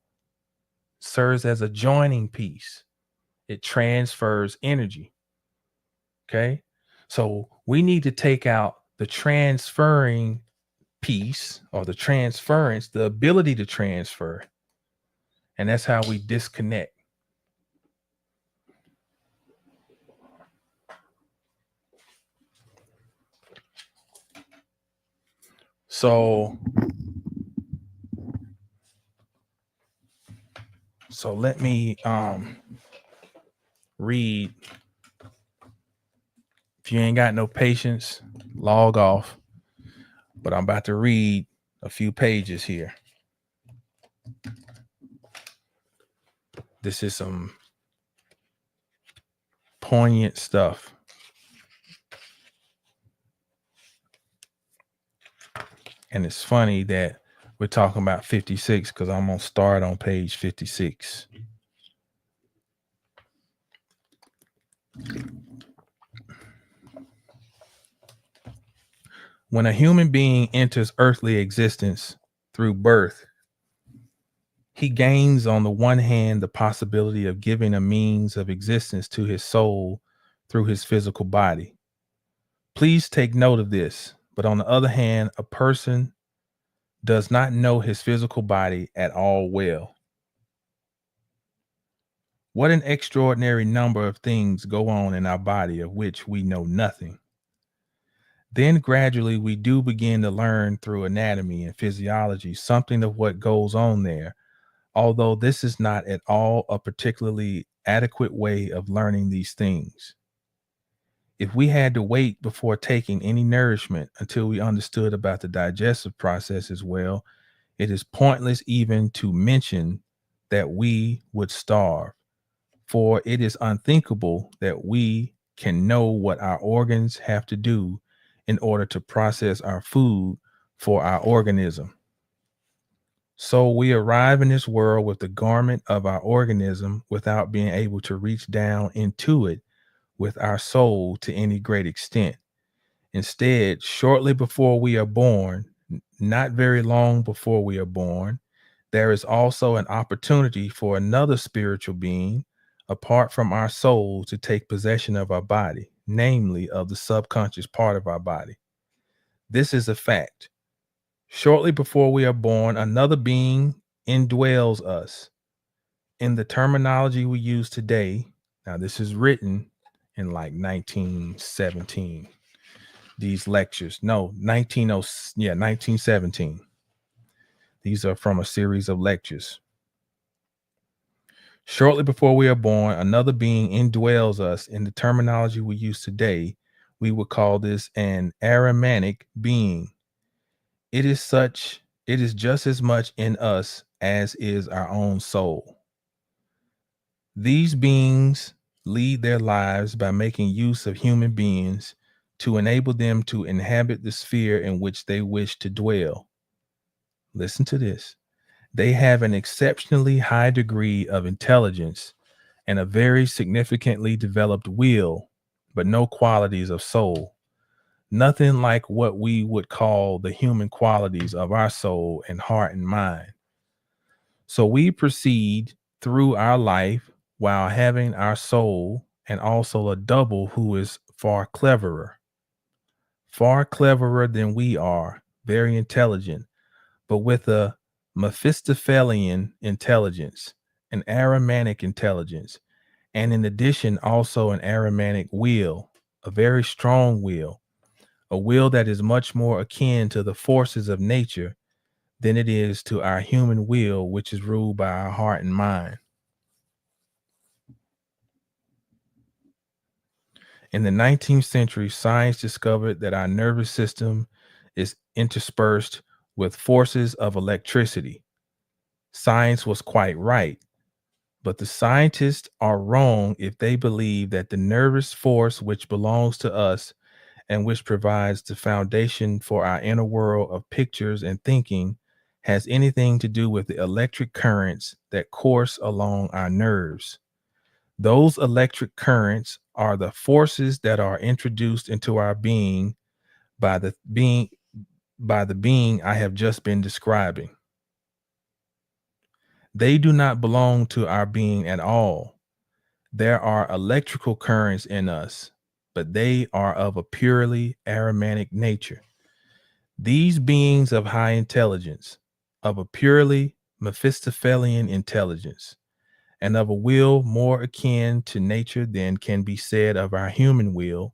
serves as a joining piece. It transfers energy. Okay. So we need to take out the transferring piece, or the transference, the ability to transfer. And that's how we disconnect. So let me read. If you ain't got no patience, log off. But I'm about to read a few pages here. This is some poignant stuff. And it's funny that we're talking about 56 because I'm going to start on page 56. When a human being enters earthly existence through birth, he gains, on the one hand, the possibility of giving a means of existence to his soul through his physical body. Please take note of this. But on the other hand, a person does not know his physical body at all well. What an extraordinary number of things go on in our body of which we know nothing. Then gradually we do begin to learn through anatomy and physiology something of what goes on there, although this is not at all a particularly adequate way of learning these things. If we had to wait before taking any nourishment until we understood about the digestive process as well, it is pointless even to mention that we would starve, for it is unthinkable that we can know what our organs have to do in order to process our food for our organism. So we arrive in this world with the garment of our organism without being able to reach down into it with our soul to any great extent. Instead, shortly before we are born, not very long before we are born, there is also an opportunity for another spiritual being apart from our soul to take possession of our body, namely of the subconscious part of our body. This is a fact. Shortly before we are born, another being indwells us. In the terminology we use today, now this is written in like 1917. These lectures, no, 1917. These are from a series of lectures. Shortly before we are born, another being indwells us. In the terminology we use today, we would call this an Ahrimanic being. It is just as much in us as is our own soul. These beings lead their lives by making use of human beings to enable them to inhabit the sphere in which they wish to dwell. Listen to this. They have an exceptionally high degree of intelligence and a very significantly developed will, but no qualities of soul. Nothing like what we would call the human qualities of our soul and heart and mind. So we proceed through our life while having our soul and also a double who is far cleverer than we are, very intelligent, but with a Mephistophelian intelligence, an Ahrimanic intelligence, and in addition also an Ahrimanic will, a very strong will, a will that is much more akin to the forces of nature than it is to our human will, which is ruled by our heart and mind. In the 19th century, science discovered that our nervous system is interspersed with forces of electricity. Science was quite right, but the scientists are wrong if they believe that the nervous force which belongs to us and which provides the foundation for our inner world of pictures and thinking has anything to do with the electric currents that course along our nerves. Those electric currents are the forces that are introduced into our being by the being I have just been describing. They do not belong to our being at all. There are electrical currents in us, but they are of a purely Ahrimanic nature. These beings of high intelligence, of a purely Mephistophelian intelligence, and of a will more akin to nature than can be said of our human will,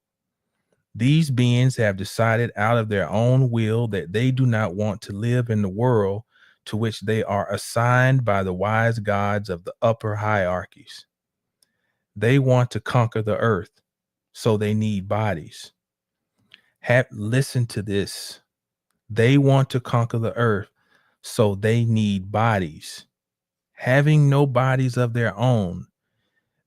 these beings have decided out of their own will that they do not want to live in the world to which they are assigned by the wise gods of the upper hierarchies. They want to conquer the earth, so they need bodies. Listen to this. They want to conquer the earth, so they need bodies. Having no bodies of their own,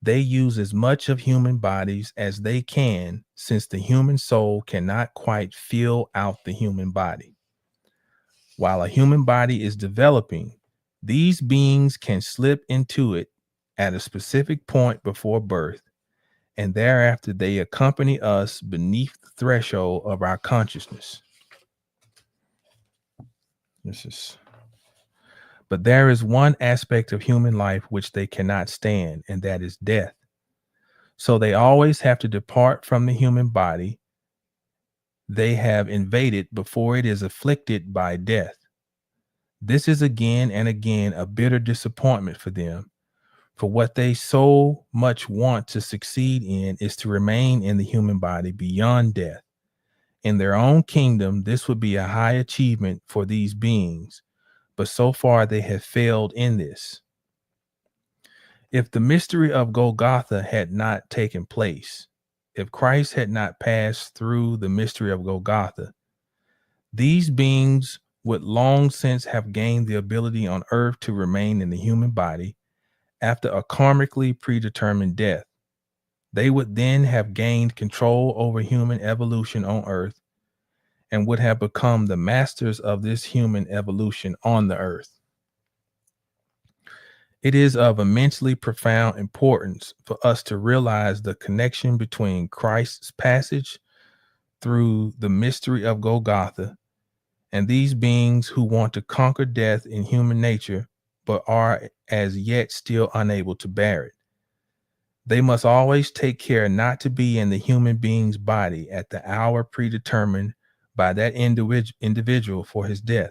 they use as much of human bodies as they can, since the human soul cannot quite fill out the human body. While a human body is developing, these beings can slip into it at a specific point before birth, and thereafter they accompany us beneath the threshold of our consciousness. But there is one aspect of human life which they cannot stand, and that is death. So they always have to depart from the human body they have invaded before it is afflicted by death. This is again and again a bitter disappointment for them, for what they so much want to succeed in is to remain in the human body beyond death. In their own kingdom, this would be a high achievement for these beings, but so far they have failed in this. If the mystery of Golgotha had not taken place, if Christ had not passed through the mystery of Golgotha, these beings would long since have gained the ability on earth to remain in the human body after a karmically predetermined death. They would then have gained control over human evolution on earth, and would have become the masters of this human evolution on the earth. It is of immensely profound importance for us to realize the connection between Christ's passage through the mystery of Golgotha and these beings who want to conquer death in human nature, but are as yet still unable to bear it. They must always take care not to be in the human being's body at the hour predetermined by that individual for his death.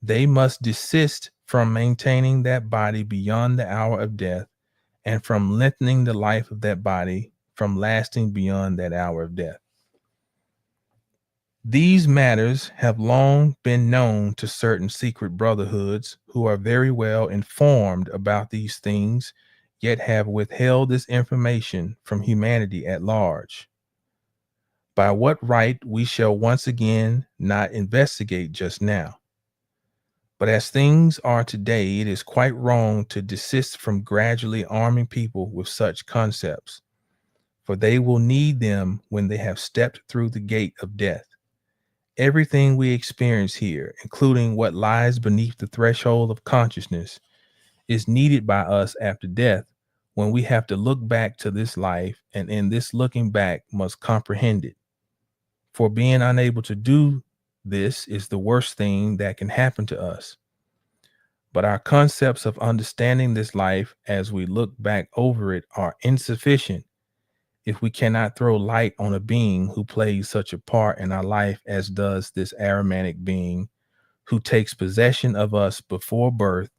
They must desist from maintaining that body beyond the hour of death and from lengthening the life of that body from lasting beyond that hour of death. These matters have long been known to certain secret brotherhoods who are very well informed about these things, yet have withheld this information from humanity at large. By what right we shall once again not investigate just now. But as things are today, it is quite wrong to desist from gradually arming people with such concepts, for they will need them when they have stepped through the gate of death. Everything we experience here, including what lies beneath the threshold of consciousness, is needed by us after death, when we have to look back to this life, and in this looking back must comprehend it. For being unable to do this is the worst thing that can happen to us. But our concepts of understanding this life as we look back over it are insufficient if we cannot throw light on a being who plays such a part in our life as does this Aramanic being, who takes possession of us before birth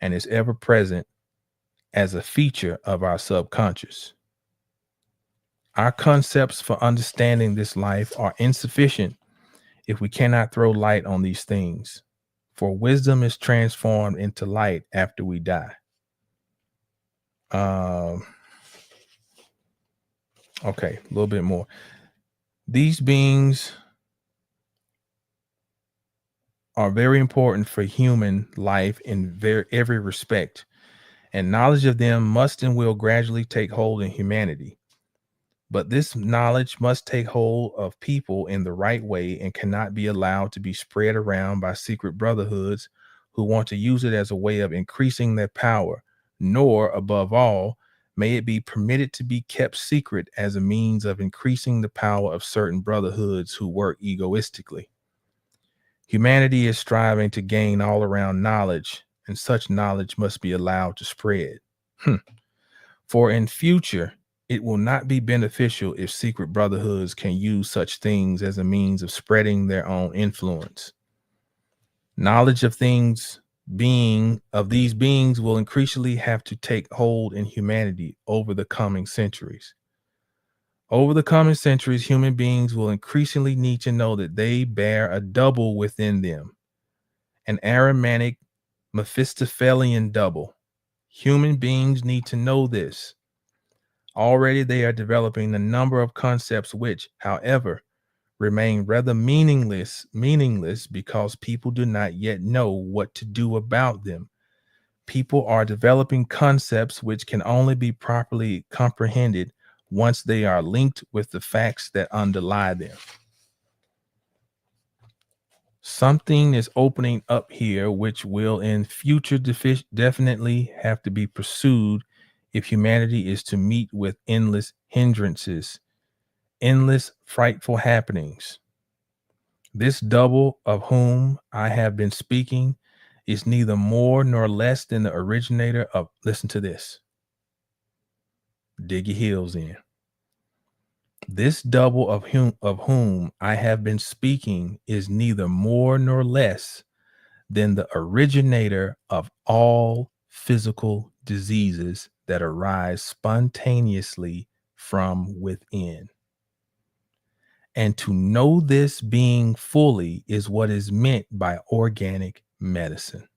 and is ever present as a feature of our subconscious. Our concepts for understanding this life are insufficient if we cannot throw light on these things, for wisdom is transformed into light after we die. Okay, a little bit more. These beings are very important for human life in every respect, and knowledge of them must and will gradually take hold in humanity. But this knowledge must take hold of people in the right way and cannot be allowed to be spread around by secret brotherhoods who want to use it as a way of increasing their power, nor, above all, may it be permitted to be kept secret as a means of increasing the power of certain brotherhoods who work egoistically. Humanity is striving to gain all around knowledge, and such knowledge must be allowed to spread. For in future, it will not be beneficial if secret brotherhoods can use such things as a means of spreading their own influence. Knowledge of these beings will increasingly have to take hold in humanity over the coming centuries. Over the coming centuries, human beings will increasingly need to know that they bear a double within them, an Aramanic Mephistophelian double. Human beings need to know this. Already they are developing a number of concepts which, however, remain rather meaningless because people do not yet know what to do about them. People are developing concepts which can only be properly comprehended once they are linked with the facts that underlie them. Something is opening up here which will in future definitely have to be pursued if humanity is to meet with endless hindrances, endless frightful happenings. This double of whom I have been speaking is neither more nor less than the originator of, listen to this, dig your heels in. This double of whom I have been speaking is neither more nor less than the originator of all physical diseases that arise spontaneously from within. And to know this being fully is what is meant by organic medicine.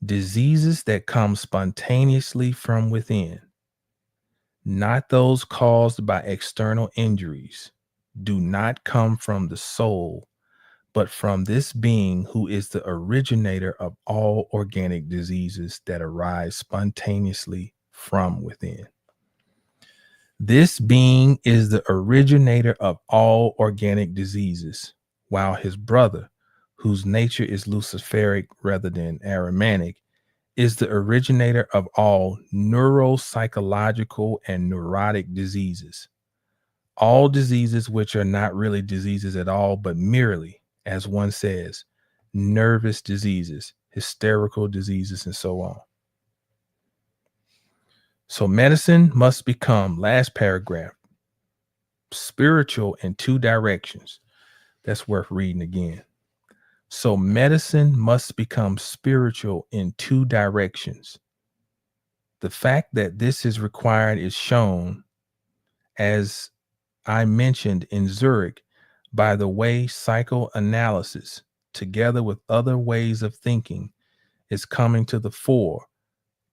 Diseases that come spontaneously from within, not those caused by external injuries, do not come from the soul, but from this being who is the originator of all organic diseases that arise spontaneously from within. This being is the originator of all organic diseases, while his brother, whose nature is luciferic rather than Ahrimanic, is the originator of all neuropsychological and neurotic diseases. All diseases which are not really diseases at all, but merely, as one says, nervous diseases, hysterical diseases, and so on. So medicine must become, last paragraph, spiritual in two directions. That's worth reading again. So medicine must become spiritual in two directions. The fact that this is required is shown, as I mentioned in Zurich, by the way psychoanalysis, together with other ways of thinking, is coming to the fore,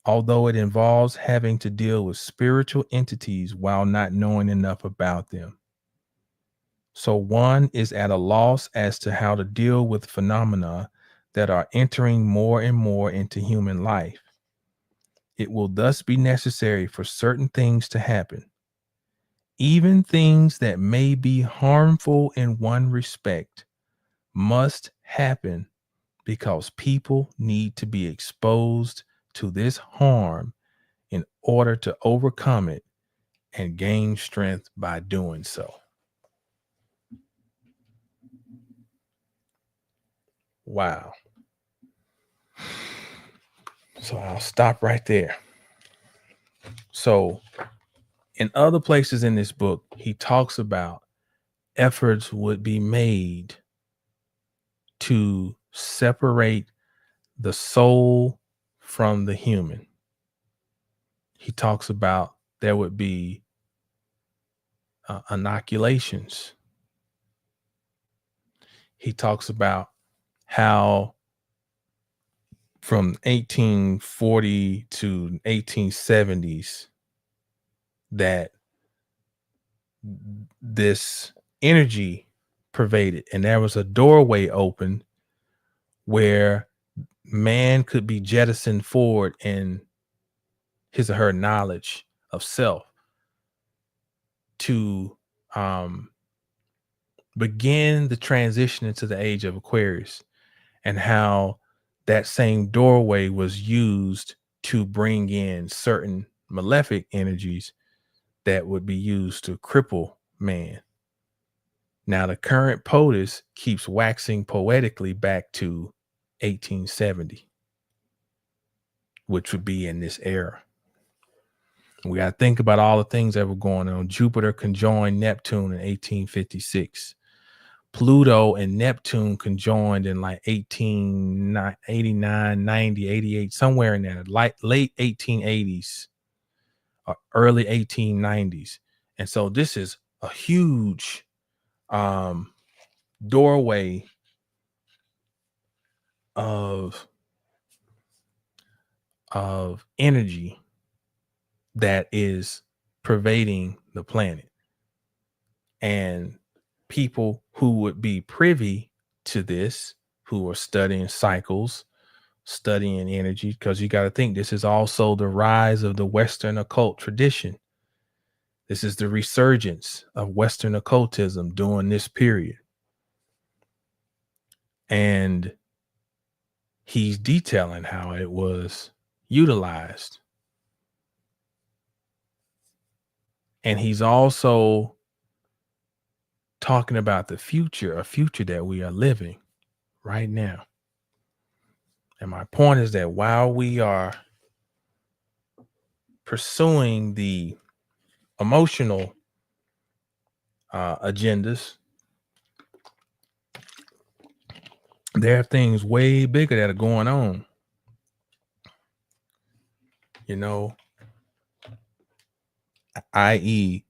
although it involves having to deal with spiritual entities while not knowing enough about them. So one is at a loss as to how to deal with phenomena that are entering more and more into human life. It will thus be necessary for certain things to happen, even things that may be harmful in one respect must happen because people need to be exposed to this harm in order to overcome it and gain strength by doing so. Wow. So I'll stop right there. So in other places in this book, he talks about efforts would be made to separate the soul from the human. He talks about there would be inoculations. He talks about how from 1840 to 1870s that this energy pervaded, and there was a doorway open where man could be jettisoned forward in his or her knowledge of self to begin the transition into the age of Aquarius, and how that same doorway was used to bring in certain malefic energies that would be used to cripple man. Now, the current POTUS keeps waxing poetically back to 1870, which would be in this era. We got to think about all the things that were going on. Jupiter conjoined Neptune in 1856. Pluto and Neptune conjoined in like 1889, 90, 88, somewhere in there, late 1880s or early 1890s. And so this is a huge doorway of energy that is pervading the planet. And people who would be privy to this, who are studying cycles, studying energy, because you got to think this is also the rise of the Western occult tradition. This is the resurgence of Western occultism during this period. And he's detailing how it was utilized. And he's also talking about the future, a future that we are living right now. And my point is that while we are pursuing the emotional agendas, there are things way bigger that are going on. You know, i.e.,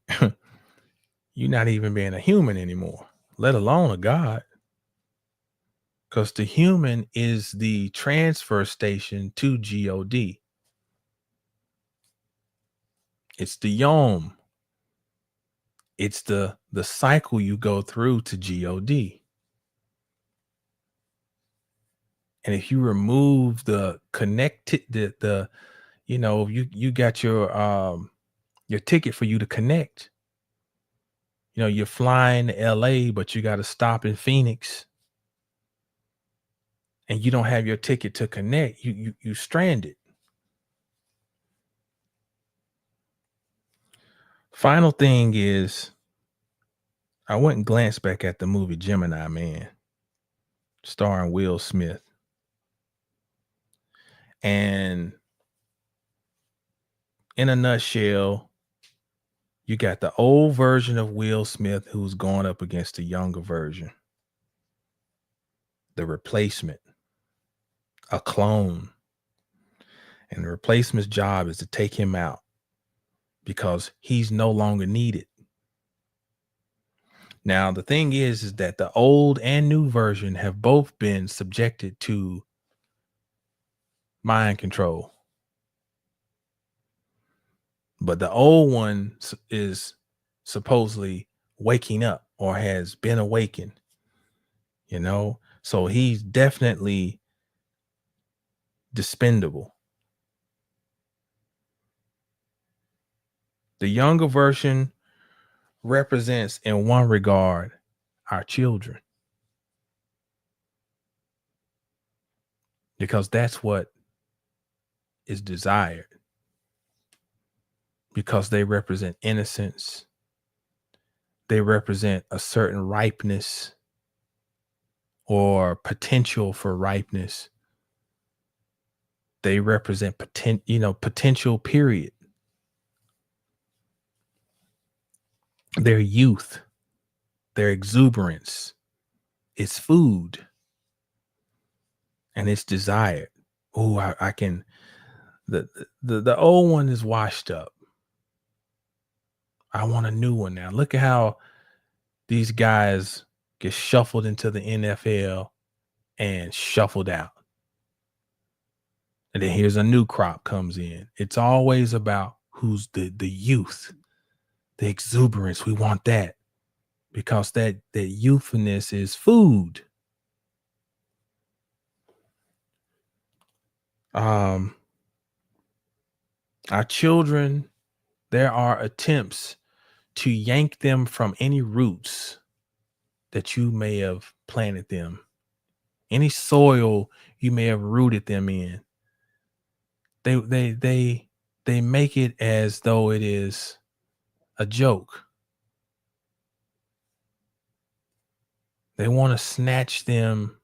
you're not even being a human anymore, let alone a god. Because the human is the transfer station to God. It's the yom. It's the cycle you go through to God. And if you remove the connected, the you know, you got your your ticket for you to connect. You know, you're flying to LA, but you got to stop in Phoenix, and you don't have your ticket to connect. You stranded. Final thing is, I went and glanced back at the movie Gemini, man, starring Will Smith. And in a nutshell, you got the old version of Will Smith who's going up against the younger version, the replacement, a clone. And the replacement's job is to take him out because he's no longer needed. Now, the thing is that the old and new version have both been subjected to mind control. But the old one is supposedly waking up or has been awakened, you know? So he's definitely dispendable. The younger version represents, in one regard, our children. Because that's what is desired. Because they represent innocence. They represent a certain ripeness or potential for ripeness. They represent potential, period. Their youth, their exuberance, it's food, and it's desired. Oh, I can. The old one is washed up. I want a new one now. Look at how these guys get shuffled into the NFL and shuffled out. And then here's a new crop comes in. It's always about who's the youth, the exuberance. We want that because that youthfulness is food. Our children, there are attempts to yank them from any roots that you may have planted them, any soil you may have rooted them in. They make it as though it is a joke. They want to snatch them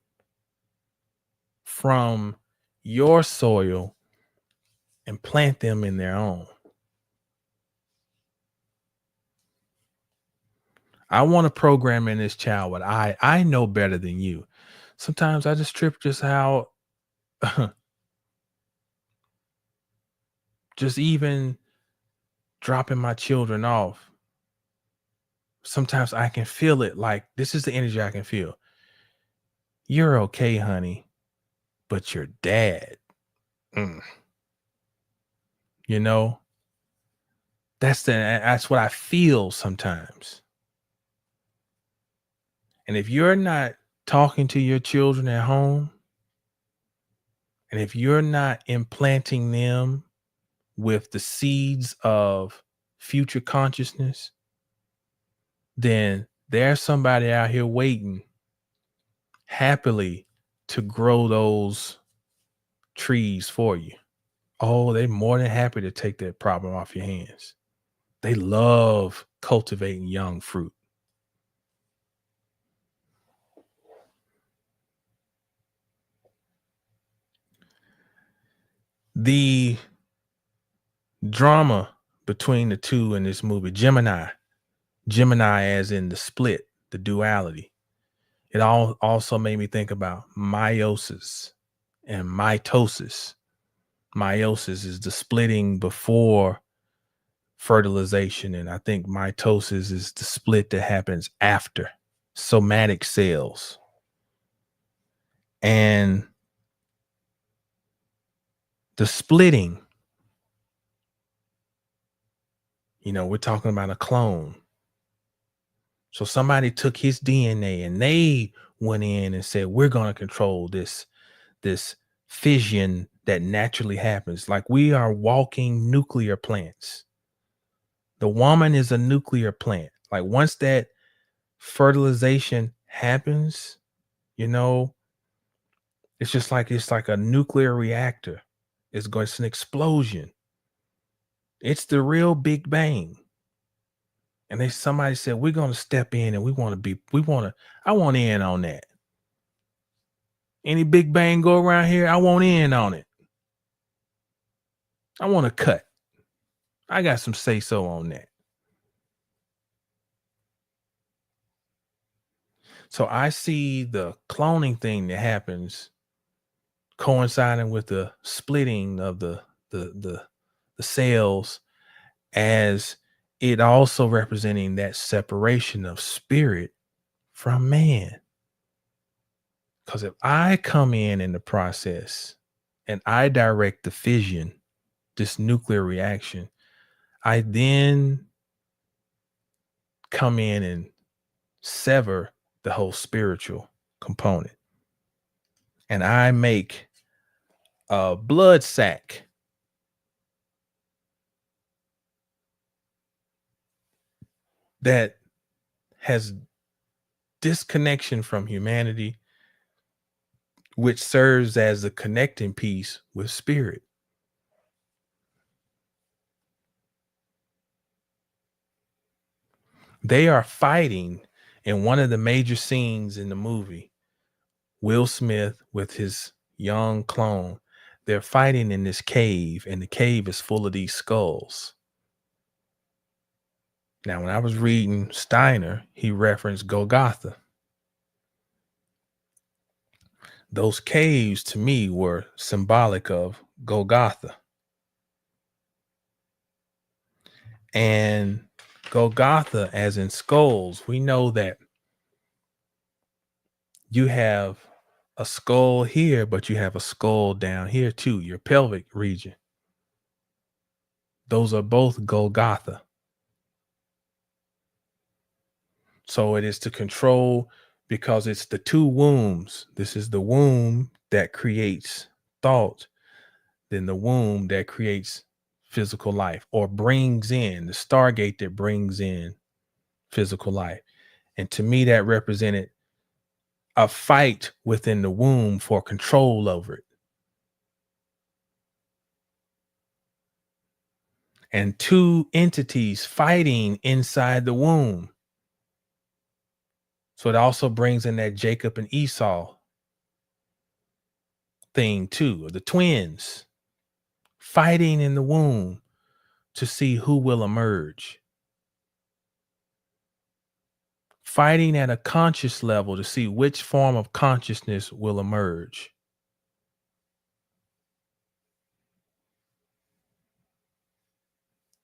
from your soil and plant them in their own. I want to program in this child what I know better than you. Sometimes I just trip just how just even dropping my children off. Sometimes I can feel it, like this is the energy I can feel. You're okay, honey, but your dad. You know, that's what I feel sometimes. And if you're not talking to your children at home, and if you're not implanting them with the seeds of future consciousness, then there's somebody out here waiting happily to grow those trees for you. Oh, they're more than happy to take that problem off your hands. They love cultivating young fruit. The drama between the two in this movie, Gemini as in the split, the duality. It also made me think about meiosis and mitosis. Meiosis is the splitting before fertilization, and I think mitosis is the split that happens after, somatic cells. And the splitting, we're talking about a clone. So somebody took his DNA and they went in and said, we're going to control this fission that naturally happens. Like we are walking nuclear plants. The woman is a nuclear plant. Like once that fertilization happens, you know, it's like a nuclear reactor. It's an explosion. It's the real Big Bang. And then somebody said, we're going to step in and I want in on that. Any Big Bang go around here, I want in on it. I want to cut. I got some say so on that. So I see the cloning thing that happens coinciding with the splitting of the cells, as it also representing that separation of spirit from man. Because if I come in the process and I direct the fission, this nuclear reaction, I then come in and sever the whole spiritual component. And I make a blood sac that has disconnection from humanity, which serves as a connecting piece with spirit. They are fighting in one of the major scenes in the movie. Will Smith with his young clone. They're fighting in this cave, and the cave is full of these skulls. Now, when I was reading Steiner, he referenced Golgotha. Those caves to me were symbolic of Golgotha. And Golgotha, as in skulls, we know that you have a skull here, but you have a skull down here too, your pelvic region. Those are both Golgotha. So it is to control, because it's the two wombs. This is the womb that creates thought, then the womb that creates physical life, or brings in the stargate that brings in physical life. And to me, that represented a fight within the womb for control over it. And two entities fighting inside the womb. So it also brings in that Jacob and Esau thing too, the twins fighting in the womb to see who will emerge. Fighting at a conscious level to see which form of consciousness will emerge.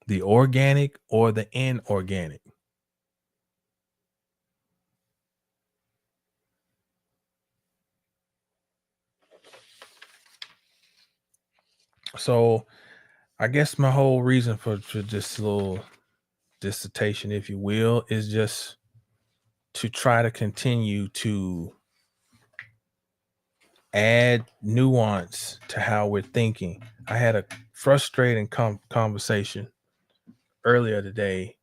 The organic or the inorganic. So I guess my whole reason for this little dissertation, if you will, is just to try to continue to add nuance to how we're thinking. I had a frustrating conversation earlier today,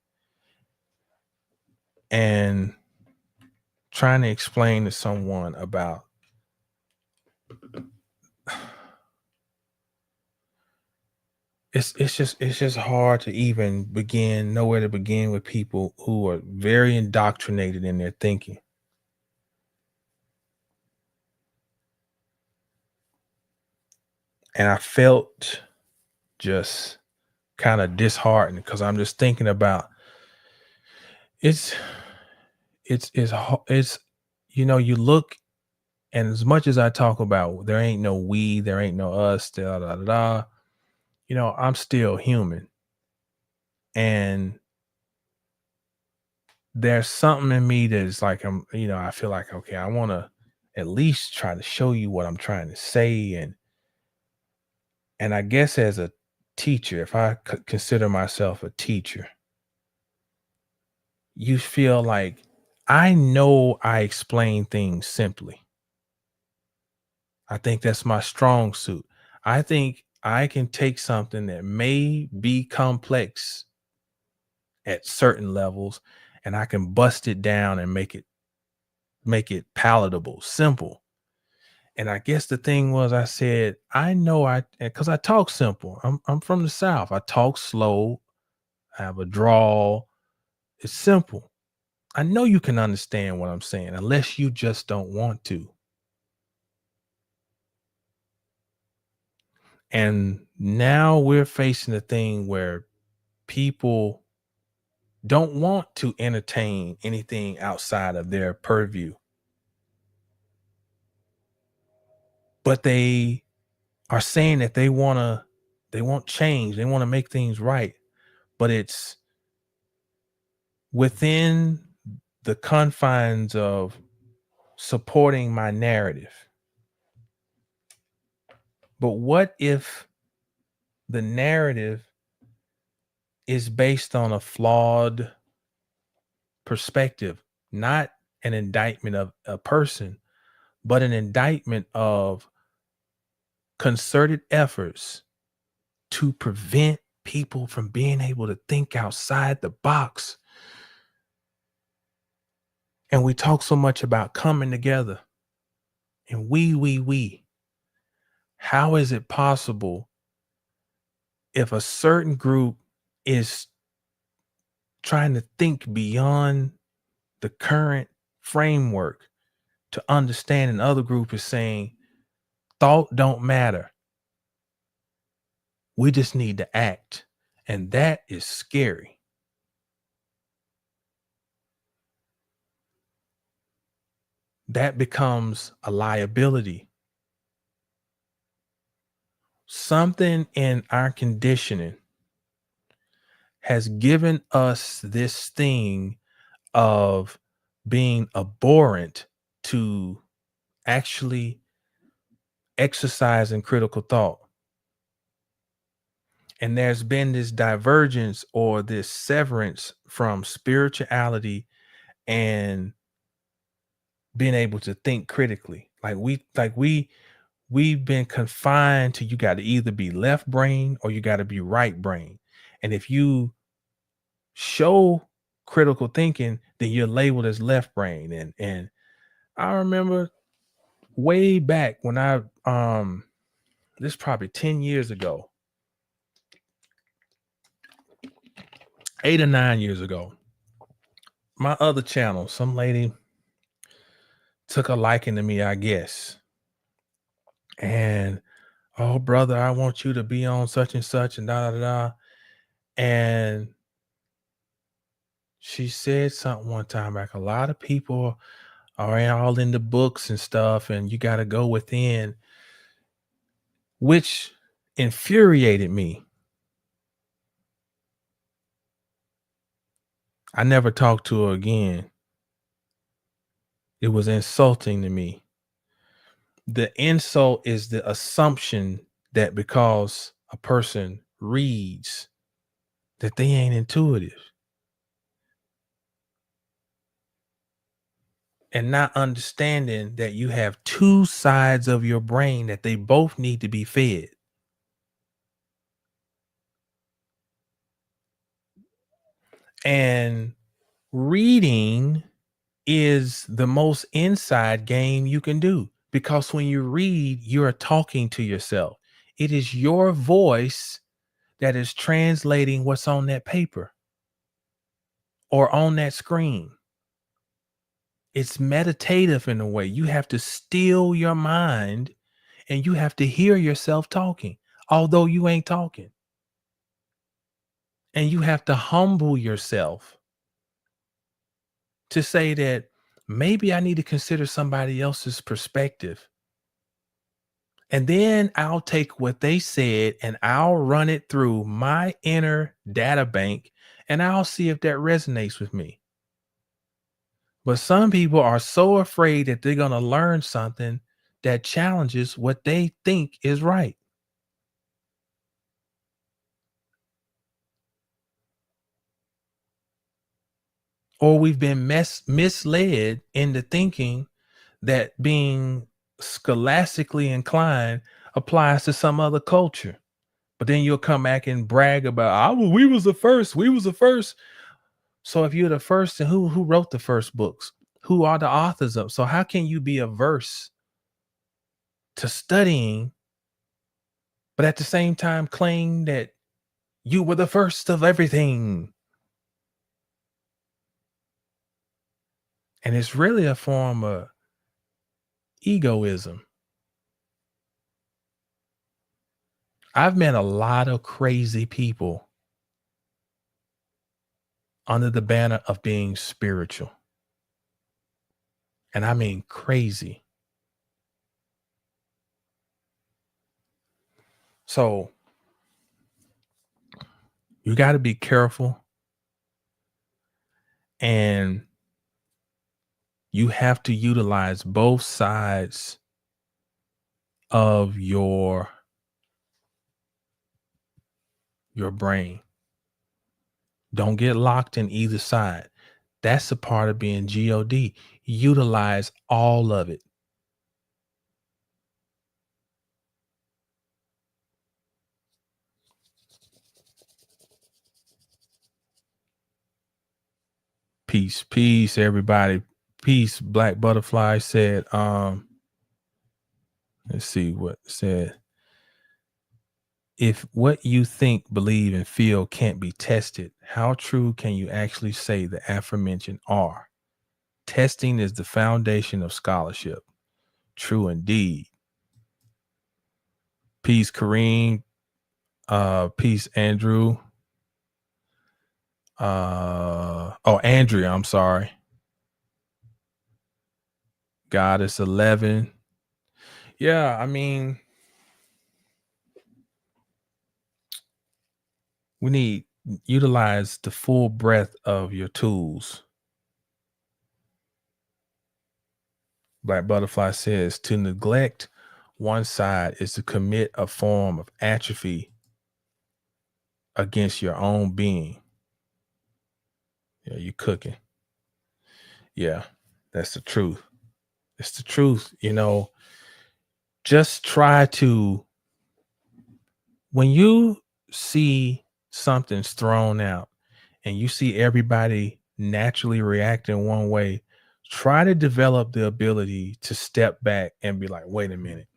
and trying to explain to someone about it's just hard to even know where to begin with people who are very indoctrinated in their thinking. And I felt just kind of disheartened, because I'm just thinking about it's you look, and as much as I talk about there ain't no we, there ain't no us, da da da da, I'm still human. And there's something in me that's like, I feel like, okay, I want to at least try to show you what I'm trying to say. And I guess as a teacher, if I could consider myself a teacher, you feel like I know I explain things simply. I think that's my strong suit. I think I can take something that may be complex at certain levels, and I can bust it down and make it palatable, simple. And I guess the thing was, I said, I know, because I talk simple. I'm from the South. I talk slow. I have a drawl. It's simple. I know you can understand what I'm saying, unless you just don't want to. And now we're facing a thing where people don't want to entertain anything outside of their purview, but they are saying that they want change, they want to make things right, but it's within the confines of supporting my narrative. But what if the narrative is based on a flawed perspective, not an indictment of a person, but an indictment of concerted efforts to prevent people from being able to think outside the box? And we talk so much about coming together and we. How is it possible if a certain group is trying to think beyond the current framework to understand, and other group is saying thought don't matter, we just need to act? And that is scary. That becomes a liability. Something in our conditioning has given us this thing of being abhorrent to actually exercising critical thought. And there's been this divergence or this severance from spirituality and being able to think critically. We've been confined to, you got to either be left brain or you got to be right brain. And if you show critical thinking, then you're labeled as left brain. And I remember way back when this is probably 10 years ago, 8 or 9 years ago, my other channel, some lady took a liking to me, I guess. And, oh, brother, I want you to be on such and such and da da da. And she said something one time, like, a lot of people are all in the books and stuff, and you got to go within, which infuriated me. I never talked to her again. It was insulting to me. The insult is the assumption that because a person reads, that they ain't intuitive. And not understanding that you have two sides of your brain, that they both need to be fed. And reading is the most inside game you can do, because when you read, you're talking to yourself. It is your voice that is translating what's on that paper or on that screen. It's meditative in a way. You have to still your mind and you have to hear yourself talking, although you ain't talking. And you have to humble yourself to say that maybe I need to consider somebody else's perspective. And then I'll take what they said and I'll run it through my inner data bank and I'll see if that resonates with me. But some people are so afraid that they're going to learn something that challenges what they think is right. Or we've been misled into thinking that being scholastically inclined applies to some other culture. But then you'll come back and brag about, we was the first. So if you're the first, and who wrote the first books? Who are the authors of? So how can you be averse to studying, but at the same time claim that you were the first of everything? And it's really a form of egoism. I've met a lot of crazy people under the banner of being spiritual. And I mean crazy. So you got to be careful, and you have to utilize both sides of your brain. Don't get locked in either side. That's a part of being God. Utilize all of it. Peace, everybody. Peace. Black Butterfly said, let's see what it said. If what you think, believe, and feel can't be tested, how true can you actually say the aforementioned are? Testing is the foundation of scholarship. True indeed. Peace, Kareem. Peace, Andrew. Andrea, I'm sorry. Goddess 11. Yeah, I mean, we need utilize the full breadth of your tools. Black Butterfly says to neglect one side is to commit a form of atrophy against your own being. Yeah, you cooking. Yeah, that's the truth. It's the truth. Just try to, when you see something's thrown out and you see everybody naturally reacting one way, try to develop the ability to step back and be like, wait a minute.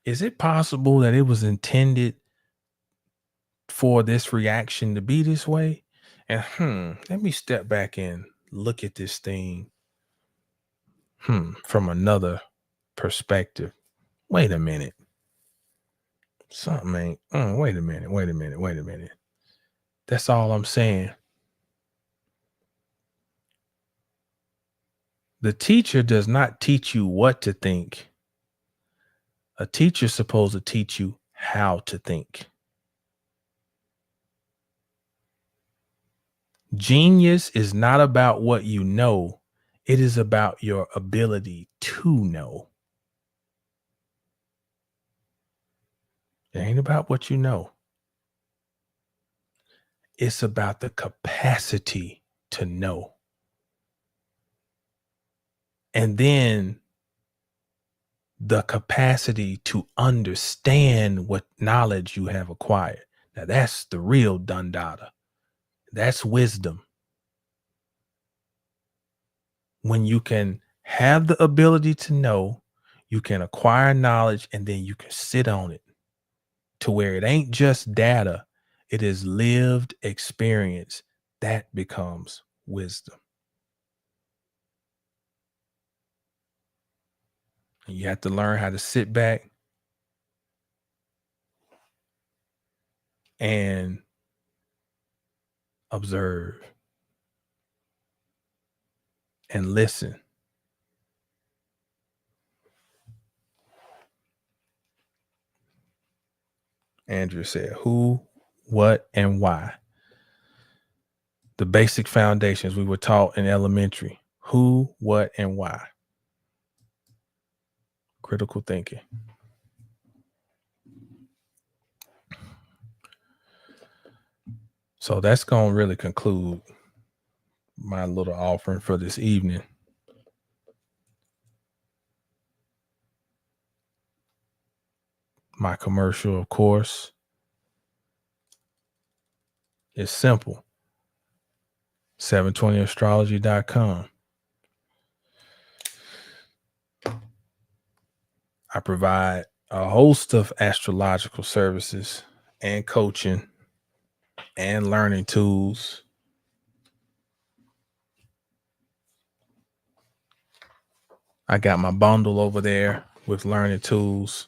Is it possible that it was intended for this reaction to be this way? And let me step back and look at this thing from another perspective. Wait a minute. Something ain't. Wait a minute. That's all I'm saying. The teacher does not teach you what to think. A teacher's supposed to teach you how to think. Genius is not about what you know. It is about your ability to know. It ain't about what you know. It's about the capacity to know. And then the capacity to understand what knowledge you have acquired. Now that's the real done data. That's wisdom. When you can have the ability to know, you can acquire knowledge, and then you can sit on it to where it ain't just data, it is lived experience. That becomes wisdom. And you have to learn how to sit back and observe and listen. Andrew said, who, what, and why. The basic foundations we were taught in elementary. Who, what, and why. Critical thinking. So that's going to really conclude my little offering for this evening. My commercial, of course. It's simple. 720astrology.com. I provide a host of astrological services and coaching and learning tools. I got my bundle over there with learning tools.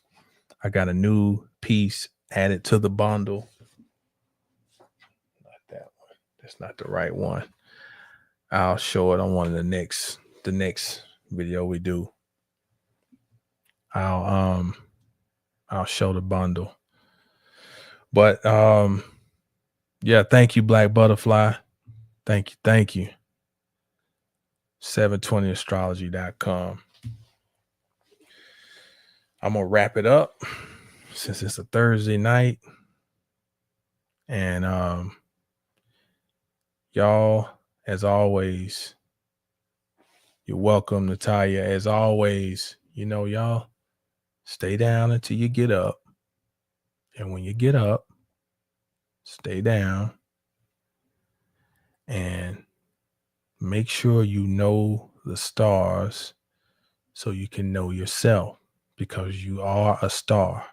I got a new piece added to the bundle. Not that one. That's not the right one. I'll show it on one of the next video we do. I'll show the bundle. But yeah, thank you, Black Butterfly. Thank you. 720astrology.com. I'm gonna wrap it up since it's a Thursday night. And y'all, as always, you're welcome, Natalia. As always, y'all stay down until you get up. And when you get up, stay down and make sure you know the stars so you can know yourself, because you are a star.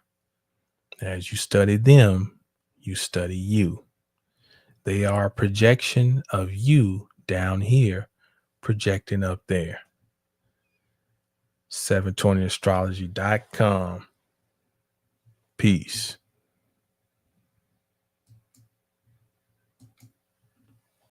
As you study them, you study you. They are a projection of you down here, projecting up there. 720astrology.com. Peace.